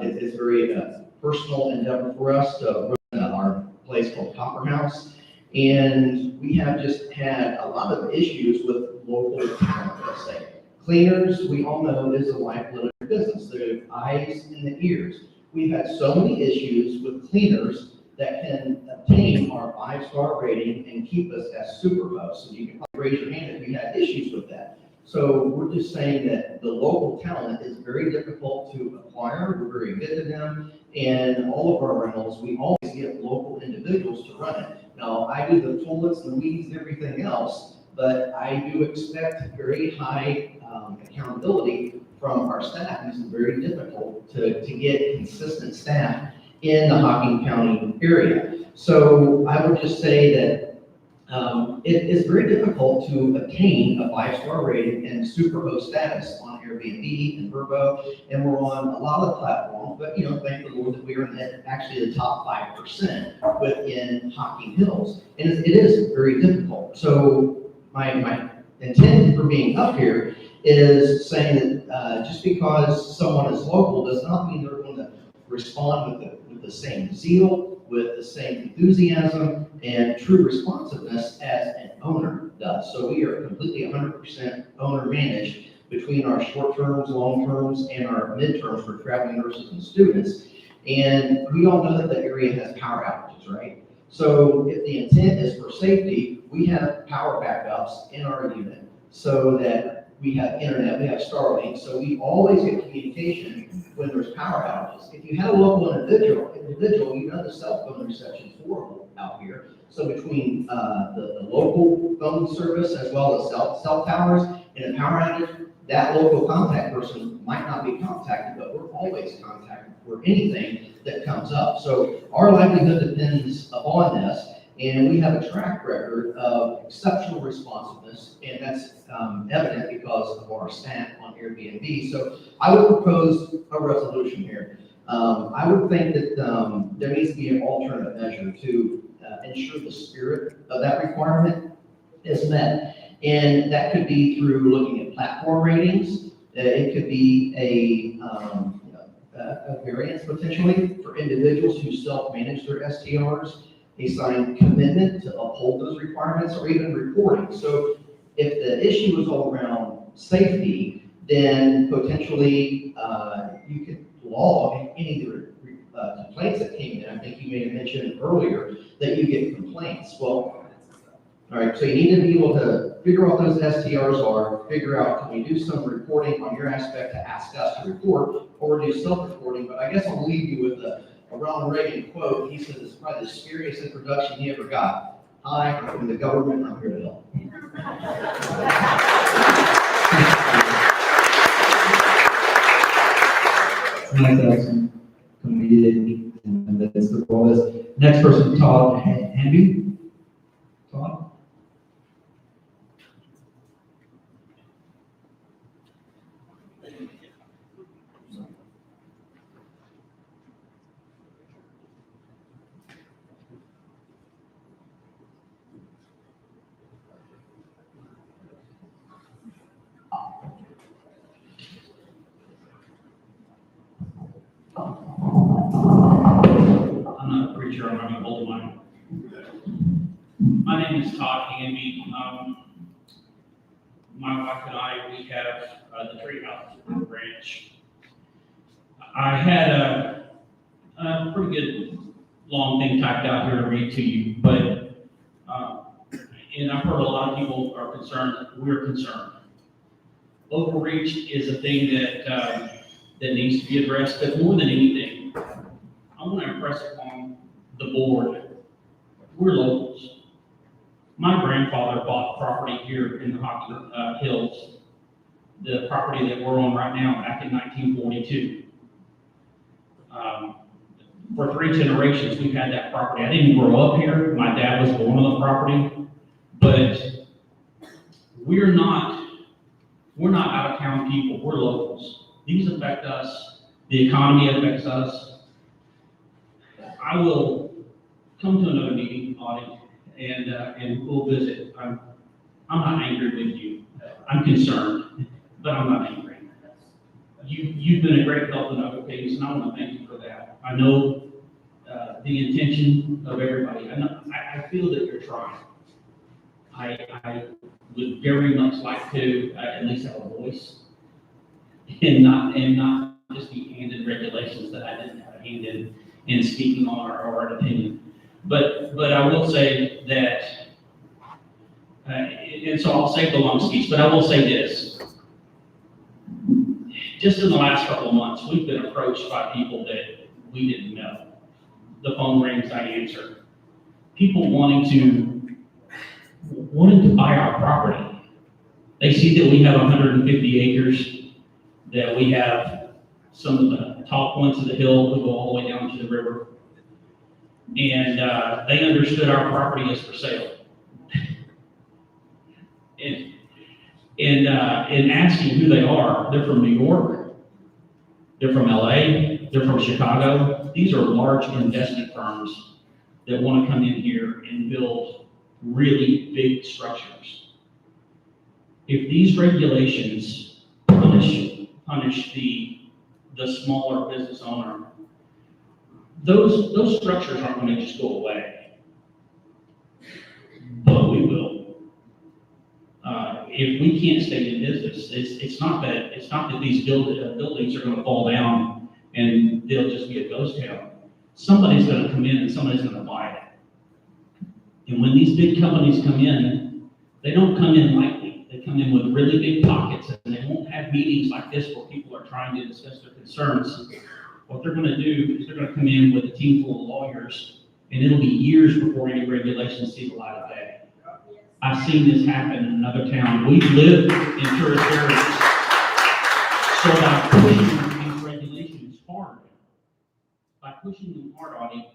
It's very personal endeavor for us to run our place called Copper House. And we have just had a lot of issues with local talent, let's say. Cleaners, we all know, is the lifeblood of your business. They're the eyes and the ears. We've had so many issues with cleaners that can obtain our 5-star rating and keep us as super hosts. And you can probably raise your hand if you had issues with that. So we're just saying that the local talent is very difficult to acquire. We're very good to them. And all of our rentals, we always get local individuals to run it. Now, I do the toilets and the weeds and everything else, but I do expect very high accountability from our staff. It's very difficult to get consistent staff in the Hocking County area. So I would just say that it is very difficult to obtain a 5-star rating and superhost status on Airbnb and Vrbo, and we're on a lot of platforms, but thank the Lord that we are in actually the top 5% within Hocking Hills, and it is very difficult. So my intent for being up here is saying that just because someone is local does not mean they're going to respond with the same zeal, with the same enthusiasm and true responsiveness as an owner does. So we are completely 100% owner managed between our short terms, long terms, and our midterms for traveling nurses and students. And we all know that the area has power outages, right? So if the intent is for safety, we have power backups in our unit so that we have internet, we have Starlink, so we always get communication when there's power outages. If you have a local individual, you know the cell phone reception is horrible out here. So between the local phone service as well as cell towers and a power outage, that local contact person might not be contacted, but we're always contacted for anything that comes up. So our livelihood depends upon this. And we have a track record of exceptional responsiveness, and that's evident because of our staff on Airbnb. So I would propose a resolution here. I would think that there needs to be an alternate measure to ensure the spirit of that requirement is met. And that could be through looking at platform ratings. It could be a variance potentially for individuals who self-manage their STRs. A signed commitment to uphold those requirements or even reporting. So if the issue is all around safety, then potentially you could log any of the complaints that came in. I think you may have mentioned earlier that you get complaints. Well, all right, so you need to be able to figure out what those STRs are, figure out, can we do some reporting on your aspect to ask us to report, or do self-reporting? But I guess I'll leave you with a a Ronald Reagan quote. He says it's probably the scariest introduction he ever got. Hi, I'm from the government, I'm here to help. It's nice to have some comedic and that's the all this. Next person, Todd Hamby. Todd? I'm not a preacher, I'm not gonna hold mine. My name is Todd Hamby. My wife and I, we have the tree house ranch. I had a pretty good long thing typed out here to read to you, but, and I've heard a lot of people are concerned, we're concerned. Overreach is a thing that, that needs to be addressed, but more than anything, I want to impress upon the board, we're locals. My grandfather bought property here in the Hocking Hills, the property that we're on right now, back in 1942. For 3 generations, we've had that property. I didn't grow up here. My dad was born on the property, but we're not out of town people. We're locals. These affect us. The economy affects us. I will come to another meeting, Audie, and we'll visit. I'm not angry with you. I'm concerned, but I'm not angry. You've been a great help in other things, and I want to thank you for that. I know the intention of everybody. I feel that you're trying. I would very much like to at least have a voice and not just be handed regulations that I didn't have a hand in speaking on our opinion. But I will say that, and so I'll save the long speech, but I will say this. Just in the last couple of months, we've been approached by people that we didn't know. The phone rings, I answer. People wanting to buy our property. They see that we have 150 acres, that we have some of the top points of the hill that go all the way down to the river. And they understood our property is for sale. And asking who they are, they're from New York, they're from LA, they're from Chicago. These are large investment firms that want to come in here and build really big structures. If these regulations punish the smaller business owner, those structures aren't going to just go away, but we will. If we can't stay in business, it's not that these buildings are going to fall down and they'll just be a ghost town. Somebody's going to come in and somebody's going to buy it. And when these big companies come in, they don't come in lightly. They come in with really big pockets, and they won't have meetings like this where people are trying to discuss their concerns. What they're going to do is they're going to come in with a team full of lawyers, and it'll be years before any regulations see the light of day. I've seen this happen in another town. We've lived in tourist areas. So by pushing these regulations hard, Audie,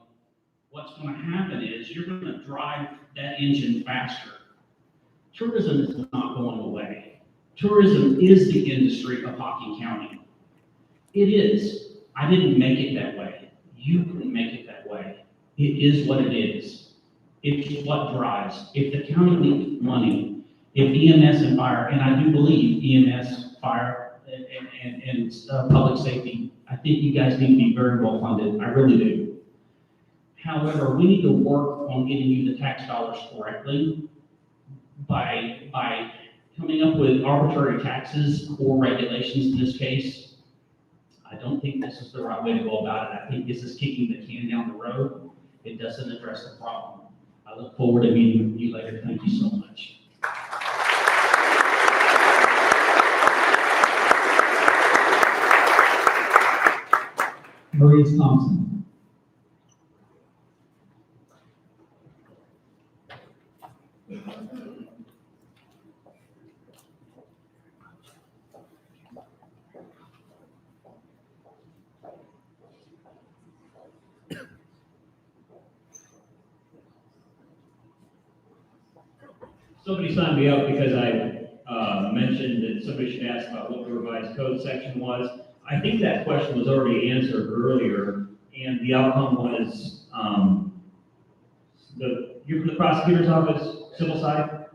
what's going to happen is you're going to drive that engine faster. Tourism is not going away. Tourism is the industry of Hocking County. It is. I didn't make it that way. You couldn't make it that way. It is what it is. It's what drives. If the county needs money, if EMS and fire, and I do believe EMS, fire, and public safety, I think you guys need to be very well funded. I really do. However, we need to work on getting you the tax dollars correctly by coming up with arbitrary taxes or regulations in this case. I don't think this is the right way to go about it. I think this is kicking the can down the road. It doesn't address the problem. I look forward to meeting with you later. Thank you so much. Maurice Thompson. somebody signed me up because I mentioned that somebody should ask about what the revised code section was. I think that question was already answered earlier, and the outcome was, you're from the prosecutor's office, civil side?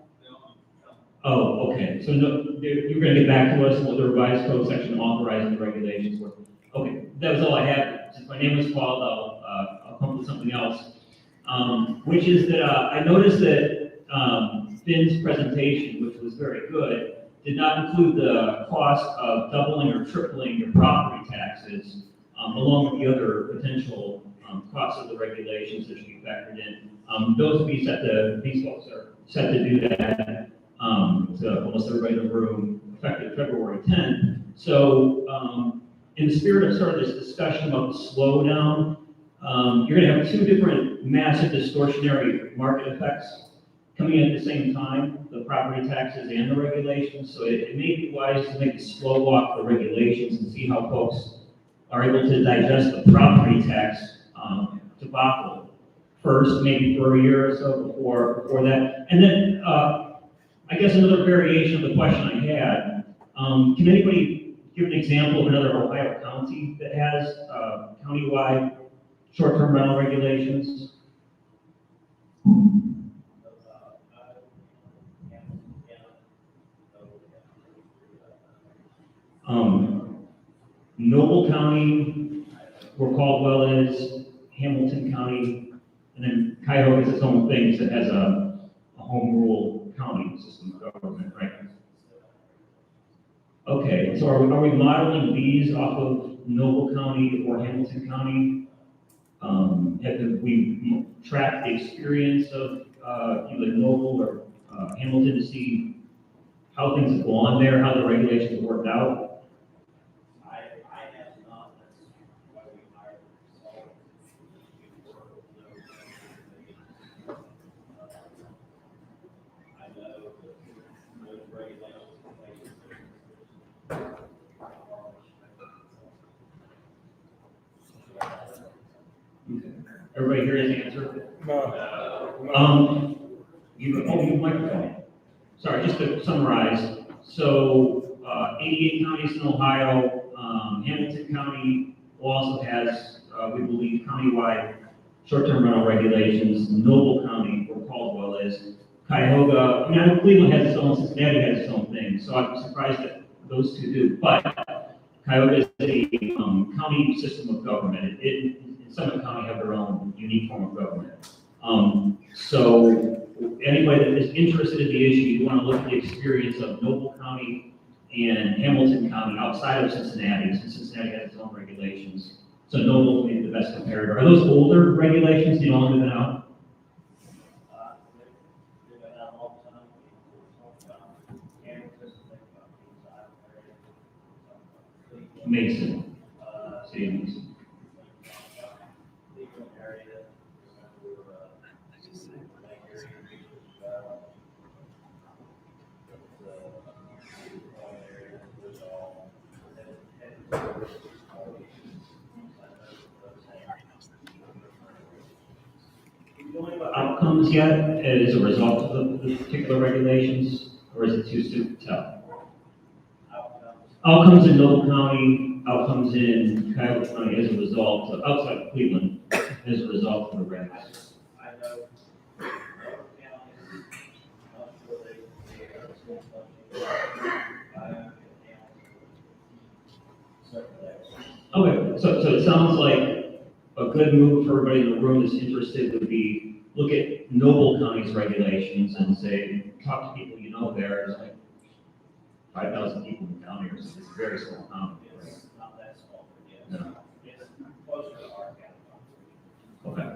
Oh, okay, so no, you're gonna get back to us what the revised code section authorizing the regulations were. Okay, that was all I had. Since my name was called, I'll come up with something else. Which is that, I noticed that, Finn's presentation, which was very good, did not include the cost of doubling or tripling your property taxes, along with the other potential, costs of the regulations that should be factored in. Those will be set to, these folks are set to do that, to almost everybody in the room, effective February 10th. So, in the spirit of sort of this discussion about the slowdown, you're gonna have two different massive distortionary market effects coming in at the same time, the property taxes and the regulations. So it may be wise to maybe slow walk the regulations and see how folks are able to digest the property tax debacle first, maybe for a year or so before that. And then, I guess another variation of the question I had, can anybody give an example of another Ohio county that has countywide short-term rental regulations? Noble County, where Caldwell is, Hamilton County, and then Cuyahoga is its own thing, because it has a home rule county system of government, right? Okay, so are we modeling these off of Noble County or Hamilton County? Have we tracked the experience of either Noble or Hamilton to see how things have gone there, how the regulations have worked out? I have not, that's why we hired I know that those regulations. Everybody hear his answer? You microphone. Sorry, just to summarize. So, 88 counties in Ohio, Hamilton County also has, we believe, countywide short-term rental regulations. Noble County, where Caldwell is. Cuyahoga, I know Cleveland has its own, Cincinnati has its own thing, so I'm surprised that those two do. But Cuyahoga is a county system of government. Summit County have their own unique form of government. So anybody that is interested in the issue, you want to look at the experience of Noble County and Hamilton County outside of Cincinnati, since Cincinnati has its own regulations. So Noble may be the best comparator. Are those older regulations? Do you know them out? Mason. City of Mason. Outcomes yet as a result of the particular regulations, or is it too soon to tell? Outcomes in Noble County, outcomes in Cuyahoga County as a result of, outside of Cleveland, as a result of the regs. I know. Okay, so it sounds like a good move for everybody in the room that's interested would be look at Noble County's regulations and say, talk to people you know there. There's like 5,000 people in the county, or something. It's a very small county. Right? It's not that small, but No. it's closer to our county. Okay.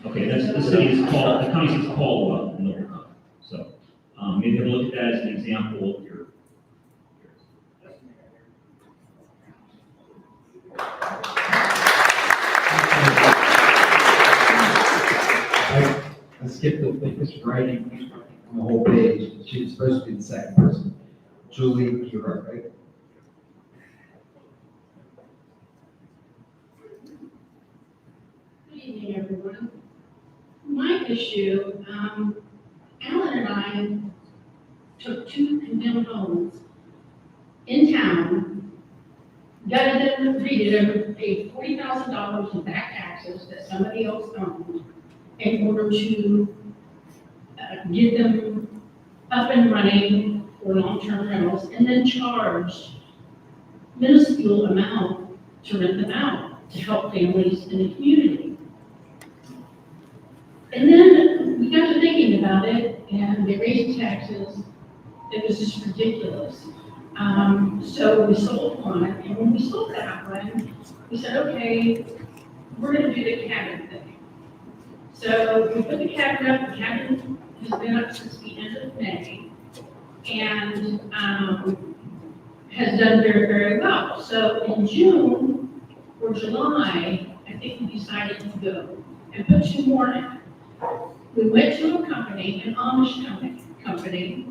Okay, that's, the city is called, the county is Caldwell in Noble County. So, maybe look at that as an example of your. I skipped the writing on the whole page. She was supposed to be the second person. Julie, you're right? Good evening, everyone. My issue, Alan and I homes in town, gutted them, treated them, paid $40,000 in back taxes that somebody else owned in order to get them up and running for long-term rentals, and then charged minuscule amount to rent them out to help families in the community. And then we got to thinking about it, and they raised taxes. It was just ridiculous. So we sold one, and when we sold that one, we said, okay, we're gonna do the cabin thing. So we put the cabin up. The cabin has been up since the end of May, and has done very, very well. So in June or July, I think we decided to go and put 2 more in. We went to a company, an Amish company,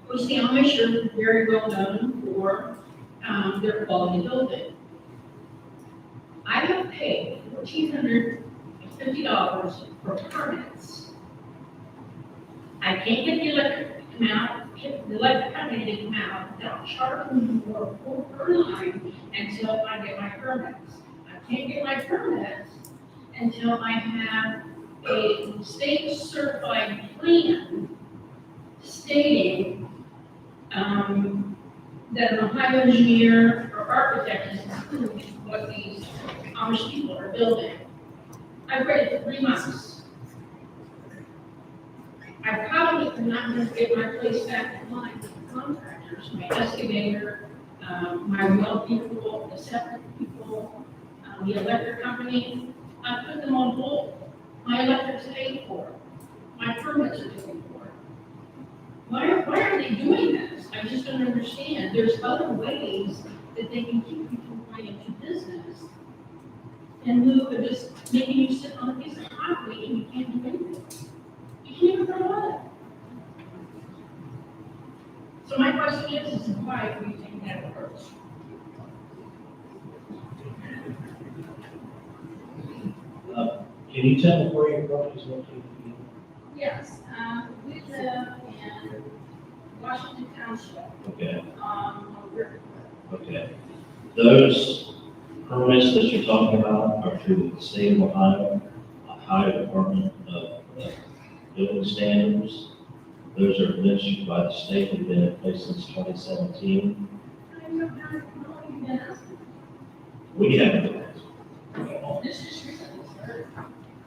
which the Amish are very well known for their quality building. I have paid $1,450 for permits. I can't get the electric to come out, the electric company to come out without charging more per line until I get my permits. I can't get my permits until I have a state certified plan stating that an Ohio engineer or architect has approved what these Amish people are building. I've waited 3 months. I probably am not going to get my place back in line with the contractors, my excavator, my well people, the septic people, the electric company. I put them on hold. My electric's paid for. My permits are paid for. Why are they doing this? I just don't understand. There's other ways that they can keep you from going into business in lieu of just making you sit on a piece of property and you can't do anything. You can't even grow up. So my question is why are we taking that approach? Can you tell me where your property is located? Yes, we live in Washington Township. Okay, On River. okay. Those permits that you're talking about are through the state of Ohio, Ohio Department of Building Standards. Those are administered by the state, have been in place since 2017. I don't know how long you've been asking. We haven't. This is recently started.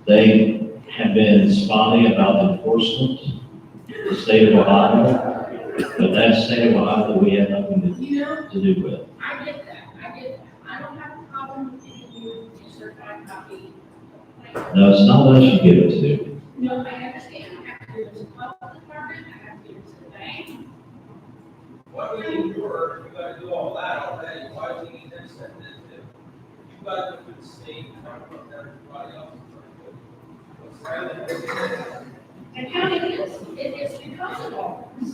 They have been spotty about enforcement, the state of Ohio, but that's state of Ohio that we have nothing to do with. I get that. I don't have a problem with you a certified copy. No, it's not us you give it to. No, I understand. I have to give it to the public department, I have to give it to the bank. What way you work, you gotta do all that already, why do you need them set this to? You gotta go to the state, talk about that, everybody else. And county it's because of all this.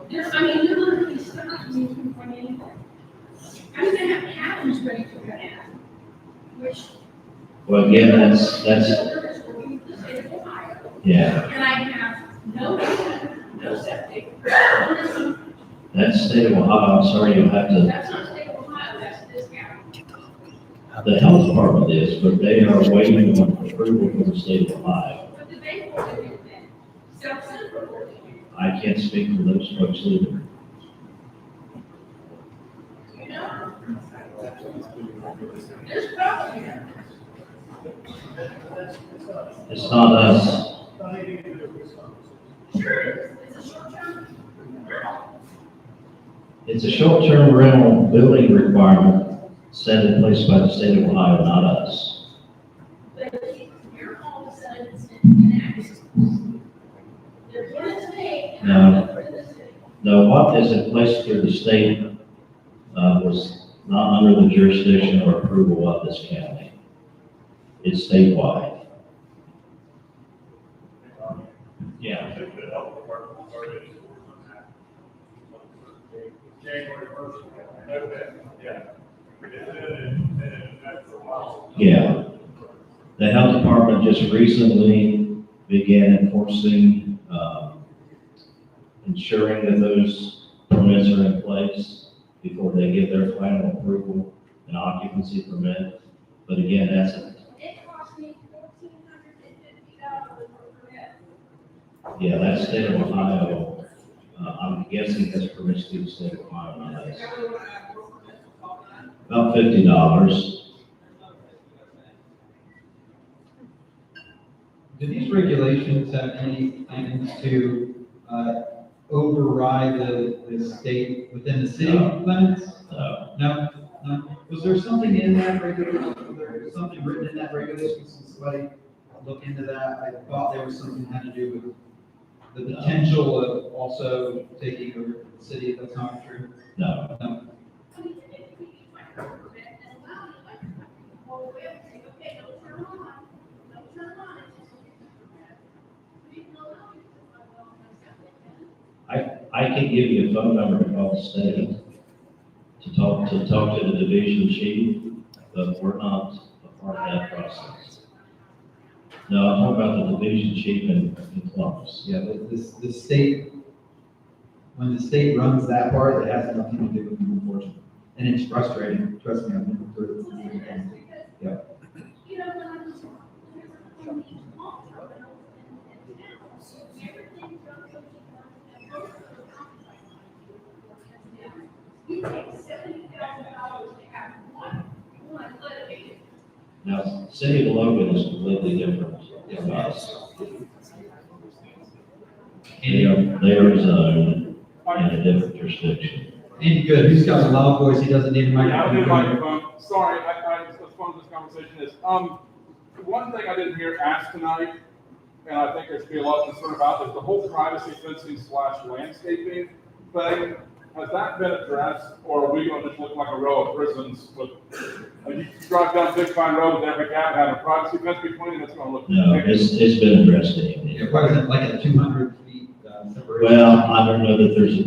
They're literally stopping me from doing anything. I mean, they have cabins ready to cut out, which. Well, again, that's, yeah, And I have no septic. that's state of Ohio, I'm sorry, you'll have to, That's not state of Ohio, that's this county. the health department is, but they are waiting on approval from the state of Ohio. But the bank will do it. Self-centered. I can't speak for those folks either. You know? There's problem here. It's not us. Sure it is. It's a short-term. It's a short-term rental building requirement set in place by the state of Ohio, not us. But you're all of a sudden in access. They're going to take. No, what is in place through the state was not under the jurisdiction or approval of this county. It's statewide. Yeah. January 1st, yeah. Yeah. The health department just recently began enforcing ensuring that those permits are in place before they give their final approval and occupancy permit. But again, that's a, It cost me $1,450 per permit. yeah, that's state of Ohio. I'm guessing that's permits through the state of Ohio nowadays. About $50. Do these regulations have any plans to override the state within the city No. limits? No. No, no. Was there something in that regulation, was there something written in that regulation, since somebody look into that? I thought there was something that had to do with the potential of also taking over the city, if that's not true. No. No. I can give you a phone number to call the state to talk to the division chief, but we're not a part of that process. No, I'm talking about the division chief in Columbus. Yeah, but the state, when the state runs that part, it has nothing to do with you, unfortunately. And it's frustrating, trust me, I've been through it. Yeah. Now, city of Logan is completely different from us. They are zoned in a different jurisdiction. Andy, good, he's got a loud voice, he doesn't need a Yeah, I microphone. need a microphone. Sorry, as fun as this conversation is. One thing I didn't hear asked tonight, and I think there should be a lot of concern about, is the whole privacy fencing / landscaping thing. Has that been addressed, or are we going to just look like a row of prisons with, you drive down Big Pine Road with every cab having a privacy fence between them, it's going to look. No, it's been addressed, Andy. Yeah, what is it, like a 200 feet separation? Well, I don't know that there's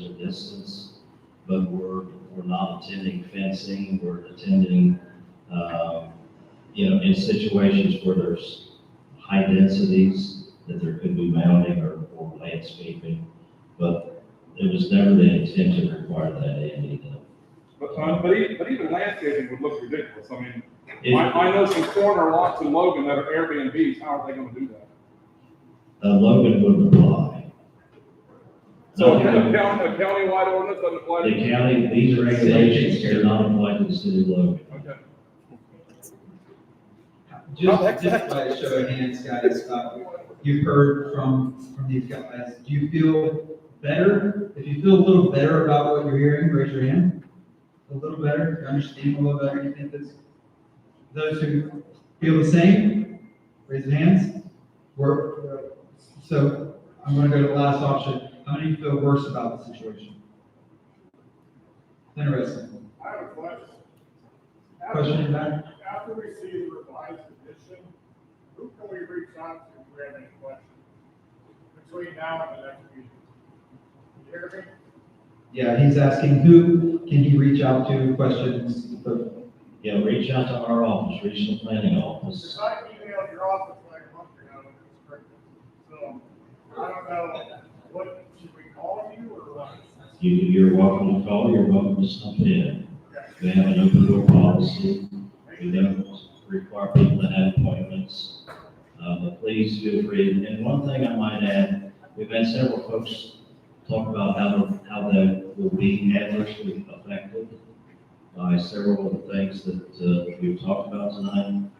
a distance, but we're not attending fencing, we're attending, in situations where there's high densities, that there could be mounting or landscaping, but it was never the intent to require that, Andy. But even landscaping would look ridiculous. I mean, I know some corner lots in Logan that are Airbnbs, how are they going to do that? Logan wouldn't apply. So a county-wide ordinance doesn't apply to. The county, these regulations do not apply to the city of Logan. Okay. Just by a show of hands, guys, you've heard from these guys, do you feel better? If you feel a little better about what you're hearing, raise your hand. A little better, you understand a little better, you think this? Those who feel the same, raise your hands. So I'm gonna go to the last option. How many feel worse about the situation? Interesting. I have a question. Question in back? After we see the revised edition, who can we reach out to if we have any questions between now and the next meeting? You hear me? Yeah, he's asking who can he reach out to, questions? Yeah, reach out to our office, regional planning office. Because I emailed your office like a month ago, and it was great. So, I don't know, what, should we call you or what? You're welcome to call, you're welcome to stop in. We have an open door policy. We don't require people to have appointments. But please feel free. And one thing I might add, we've had several folks talk about how they will be adversely affected by several of the things that we've talked about tonight.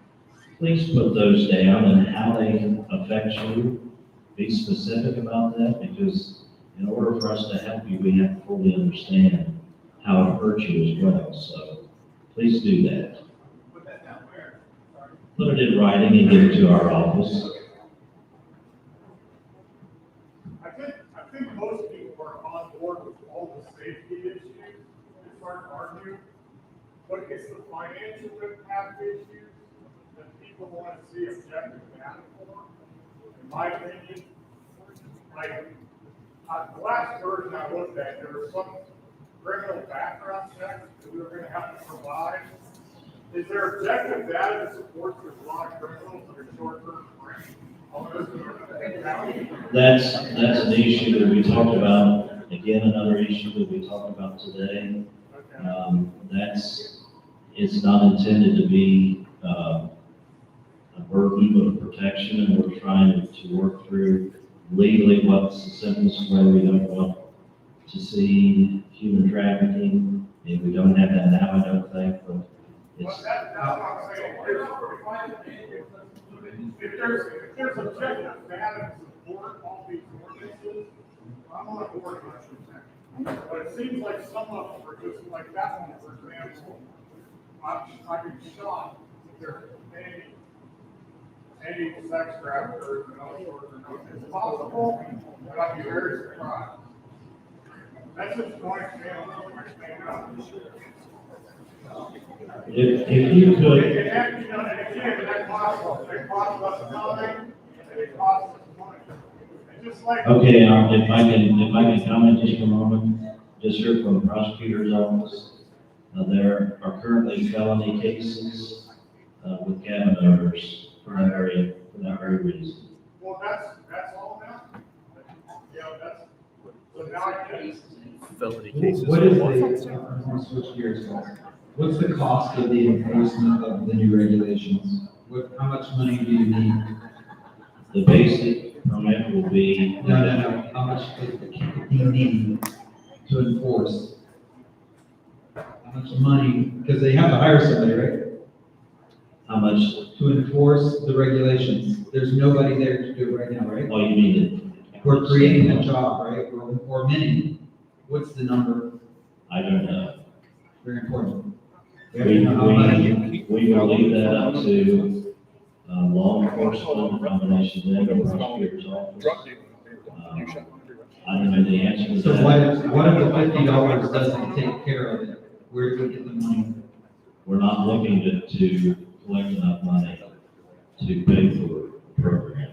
Please put those down and how they affect you. Be specific about that, because in order for us to help you, we have to fully understand how it hurts you as well. So please do that. Put that down where? Sorry. Put it in writing and give it to our office. I think most people are on board with all the safety issues. It's hard to argue. But it's the financial impact issues that people want to see objective data for. In my opinion, like, the last version I looked at, there was some criminal background checks that we were going to have to provide. Is there objective data that supports there's a lot of criminals that are short-term free? That's an issue that we talked about, again, another issue that we talked about today. It's not intended to be, a burden, but a protection, and we're trying to work through legally what's the simplest way. We don't want to see human trafficking, and we don't have that now, I don't think, but it's. That's what I'm saying. If there's objectives to having support all these ordinances, I'm on board with that. But it seems like some of them are just like that one, for example. I'd be shocked if there's any sex traffickers and all sorts of things. It's possible, but I'd be very surprised. That's just one example. If you could. It has to be done, and again, that costs us time, and it costs us money. And just like. Okay, if I can comment just for a moment, just heard from the prosecutor's office. There are currently felony cases, with cabin owners for that very reason. Well, that's all now. Yeah, that's, so now I get. Felony cases. What is the, I'm gonna switch gears, guys. What's the cost of the enforcement of the new regulations? How much money do you need? The basic permit will be. No. How much do you need to enforce? How much money, because they have to hire somebody, right? How much? To enforce the regulations. There's nobody there to do it right now, right? Oh, you mean it? We're creating a job, right? Or many. What's the number? I don't know. Very important. We will leave that up to, law enforcement, the combination of the prosecutor's office. I don't know the answer to So that. what if the $50 doesn't take care of it? Where do we get the money? We're not looking to collect enough money to pay for the program.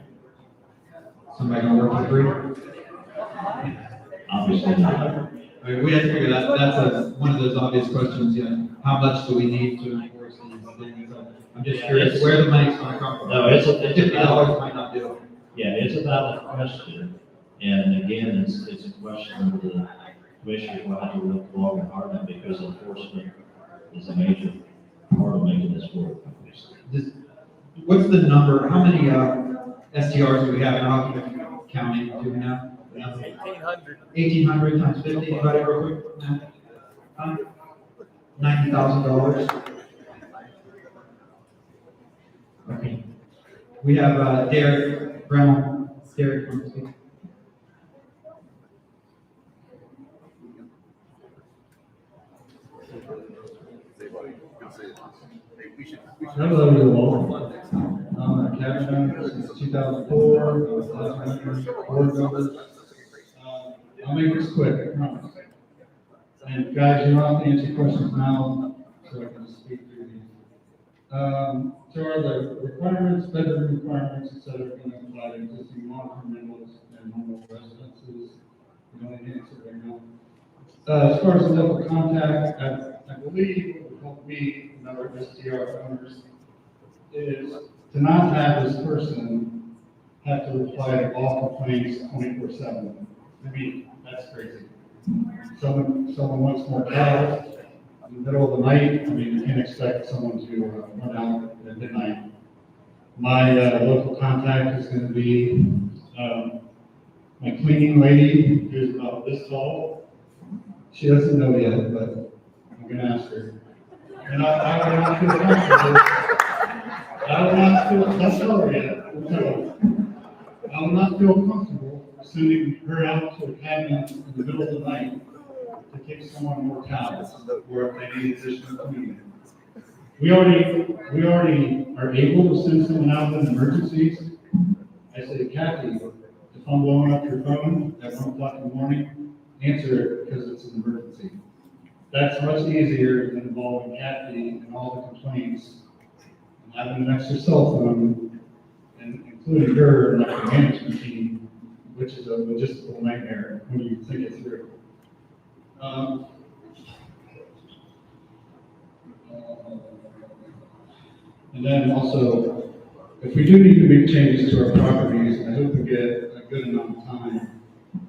Somebody gonna work for free? Obviously not. I mean, we have to figure that's one of those obvious questions, how much do we need to enforce these things? I'm just curious where the money's gonna come from. No, it's a $50 might not do it. Yeah, it's a valid question, and again, it's a question of the commissioners will have to look long and hard at, because enforcement is a major part of making this work. What's the number, how many, STRs do we have in Hocking County, do we have? 1,800. 1,800 times 50, anybody real quick? $90,000. Okay. We have, Derek Brown. Derek, want to speak? Hello, everyone. I'm a cabin since 2004, board members. I'll make this quick, I promise. And guys, you don't have to answer questions now, so I can speak through these. So are the requirements, bedroom requirements, et cetera, going to apply to existing long-term rentals and normal residences? You don't need to answer right now. As far as the local contact, I believe what would help me and other STR owners is to not have this person have to reply to all complaints 24/7. I mean, that's crazy. Someone wants more cows in the middle of the night. I mean, you can't expect someone to run out at midnight. My local contact is going to be my cleaning lady, who's about this tall. She doesn't know yet, but I'm going to ask her. And I will not feel comfortable. I will not feel, that's all yet. We'll tell her. I will not feel comfortable sending her out to a cabin in the middle of the night to give someone more towels, or if they need additional cleaning. We already are able to send someone out in emergencies. I say, Kathy, if I'm blowing up your phone at 1 o'clock in the morning, answer it because it's an emergency. That's much easier than involving Kathy in all the complaints and having an extra cell phone, and including her and the management team, which is a logistical nightmare when you think it through. And then also, if we do need to make changes to our properties, I hope we get a good amount of time.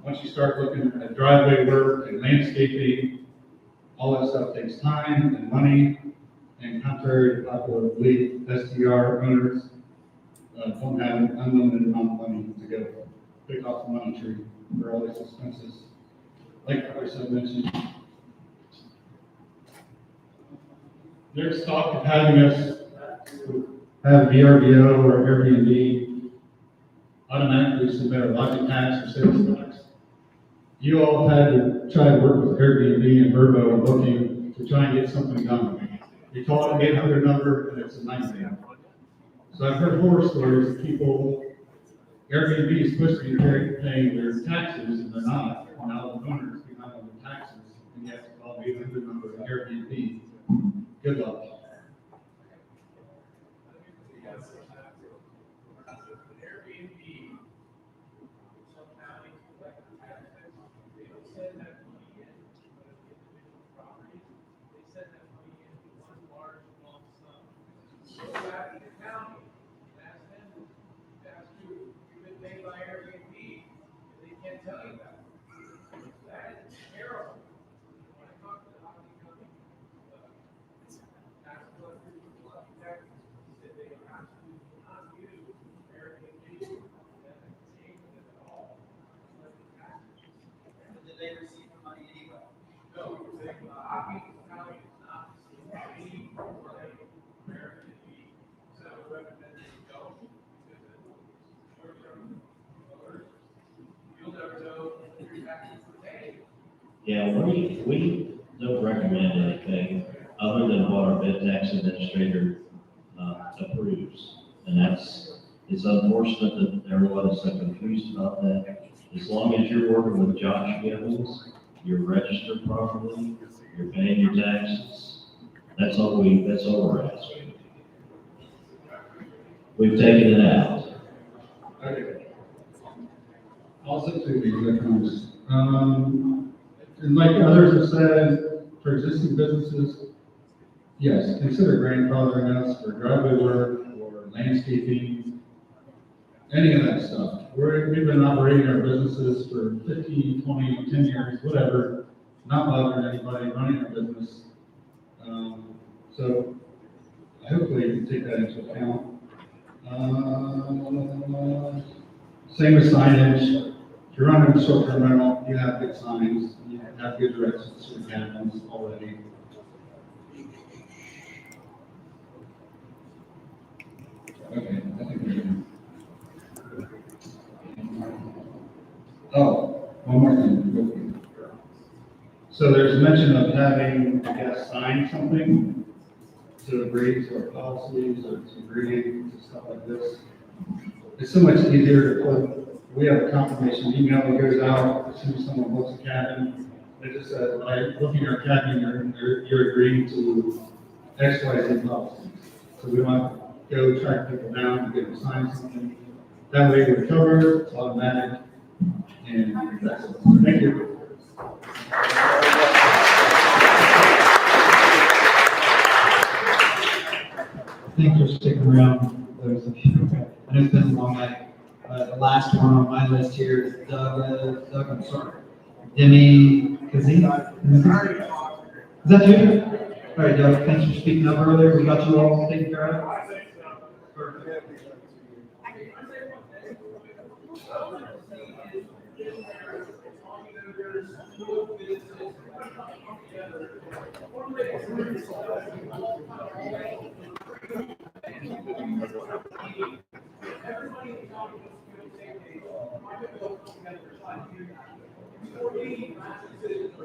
Once you start looking at driveway work and landscaping, all that stuff takes time and money, and contrary to popular belief, STR owners don't have an unlimited amount of money to go pick off the money tree for all these expenses. Like Chris had mentioned, there's talk of having us have VRBO or Airbnb automatically submit a lodging tax or sales tax. You all had to try to work with Airbnb and Vrbo and Booking to try and get something done. You call it an 800 number and it's a nightmare. So I've heard horror stories of people, Airbnb is supposed to be paying their taxes and they're not, and now the owners behind on the taxes, and you have to call the 800 number of Airbnb. Good luck. Tell you that. That is terrible. When I talk to the Hocking County, tax collectors, architects, that they absolutely do not use Airbnb, that change it at all. But did they receive the money anyway? No, Hocking County is not receiving any money from Airbnb. So recommend they don't, because short-term voters, you'll never know if your taxes were paid. Yeah, we don't recommend anything other than what our bed tax administrator approves. And it's unfortunate that everyone is so confused about that. As long as you're working with Josh Gibbons, you're registered properly, you're paying your taxes, that's all we're asking. We've taken it out. Okay. Also to the economics. And like others have said, for existing businesses, yes, consider grandfathering us for driveway work or landscaping, any of that stuff. We've been operating our businesses for 15, 20, 10 years, whatever, not bothering anybody, running our business. So hopefully you can take that into account. Same with signage. If you're running a short-term rental, you have good signs, you have good directions to the cabins already. Okay, I think we're good. Oh, one more thing. So there's mention of having, I guess, sign something to agree to our policies or to agree to stuff like this. It's so much easier to put. We have a confirmation email that goes out as soon as someone books a cabin. It just says, by booking our cabin, you're agreeing to X, Y, Z policies. So we don't have to go track people down to get them to sign something. That way we're covered, it's automatic, and that's it. Thank you. Thanks for sticking around, those of you. I know it's been a long night. The last one on my list here is Doug, I'm sorry, Demi Kazee. Is that you? All right, Doug, thanks for speaking up earlier. We got you all taken care of.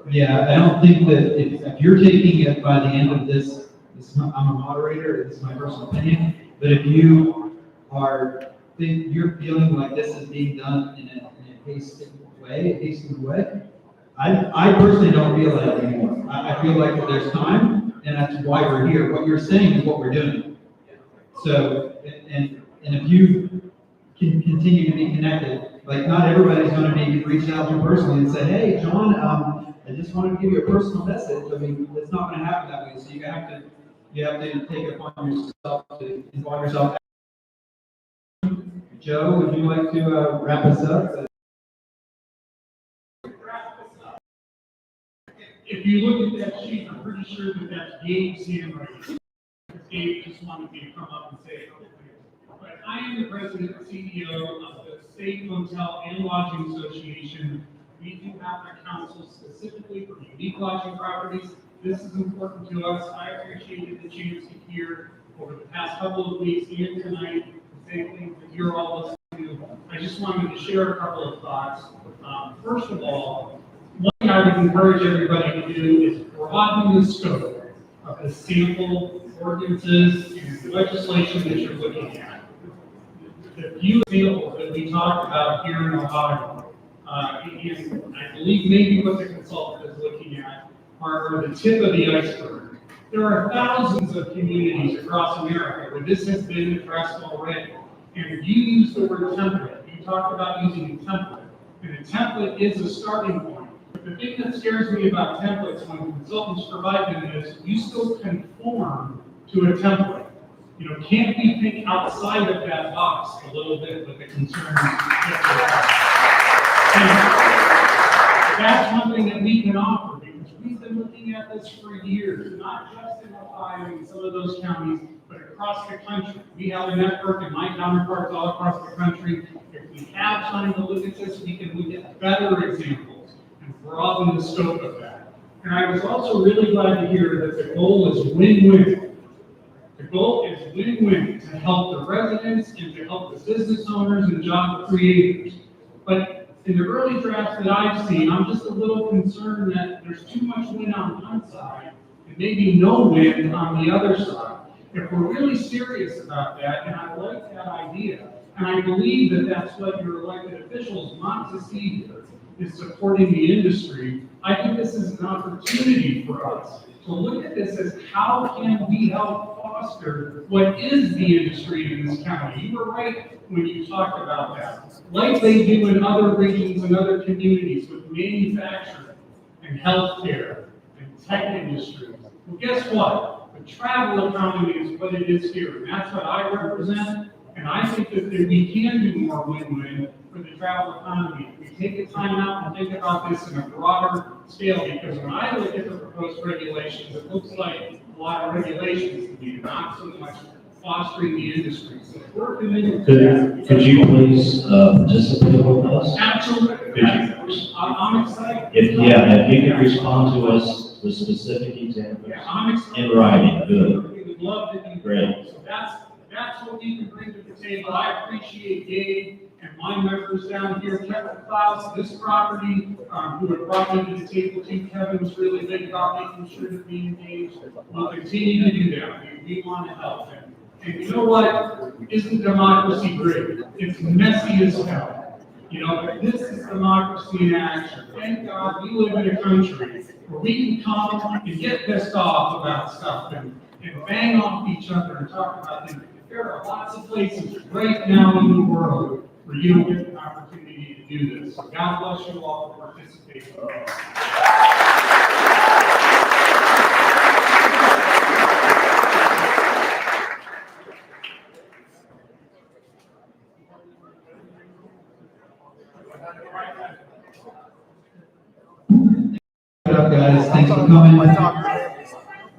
Yeah, I don't think that if you're taking it by the end of this, I'm a moderator, this is my personal opinion, but if you you're feeling like this is being done in a hasty way, I personally don't feel that anymore. I feel like that there's time, and that's why we're here. What you're saying is what we're doing. So, and if you can continue to be connected, like not everybody's going to be reached out to personally and say, hey, John, I just wanted to give you a personal message. I mean, it's not going to happen that way. So you have to take it upon yourself to involve yourself Joe, would you like to wrap us up? If you look at that sheet, I'm pretty sure that that's Gabe's handwriting. Gabe just wanted me to come up and say it. But I am the president and CEO of the State Hotel and Lodging Association. We do have a council specifically for unique lodging properties. This is important to us. I appreciated the chance to hear over the past couple of weeks and tonight the same things that you're all listening to. I just wanted to share a couple of thoughts. First of all, one thing I would encourage everybody to do is broaden the scope of the sample ordinances and legislation that you're looking at. The few examples that we talked about here in Ohio, and I believe maybe what the consultant is looking at, are the tip of the iceberg. There are thousands of communities across America where this has been addressed already. And if you use the word template, you talked about using a template, and a template is a starting point. But the thing that scares me about templates when consultants provide them is you still conform to a template. You know, can't we think outside of that box a little bit with the concerns that we have? And that's one thing that we can offer, because we've been looking at this for years, not just in Ohio and some of those counties, but across the country. We have a network and my counterparts all across the country. If we have time to look at this, we can look at better examples and broaden the scope of that. And I was also really glad to hear that the goal is win-win. The goal is win-win to help the residents and to help the business owners and job creators. But in the early drafts that I've seen, I'm just a little concerned that there's too much win on one side and maybe no win on the other side. If we're really serious about that, and I like that idea, and I believe that that's what your elected officials want to see here, is supporting the industry, I think this is an opportunity for us to look at this as how can we help foster what is the industry in this county. You were right when you talked about that. Like they do in other regions and other communities with manufacturing and healthcare and tech industries. Well, guess what? The travel economy is what it is here, and that's what I represent. And I think that we can do more win-win for the travel economy. If we take the time out and think about this in a broader scale, because when I look at the proposed regulations, it looks like a lot of regulations to me, not so much fostering the industry. So if we're committed to that. Could you please participate with us? Absolutely. I'm excited. If you could respond to us with specific examples I'm excited. in writing, good. We would love to do Great. So that's what we can bring to the table. I appreciate Gabe and my members down here, Kevin Klaus, this property, who have brought me to the table too. Kevin was really big about making sure that we engaged. We'll continue to do that. We want to help them. And you know what? Isn't democracy great? It's messy as hell. You know, but this is democracy in action. Thank God we live in a country where we can come and get pissed off about stuff and bang off each other and talk about things. There are lots of places right now in the world where you don't get an opportunity to do this. So God bless you all for participating. Good up, guys. Thanks for coming.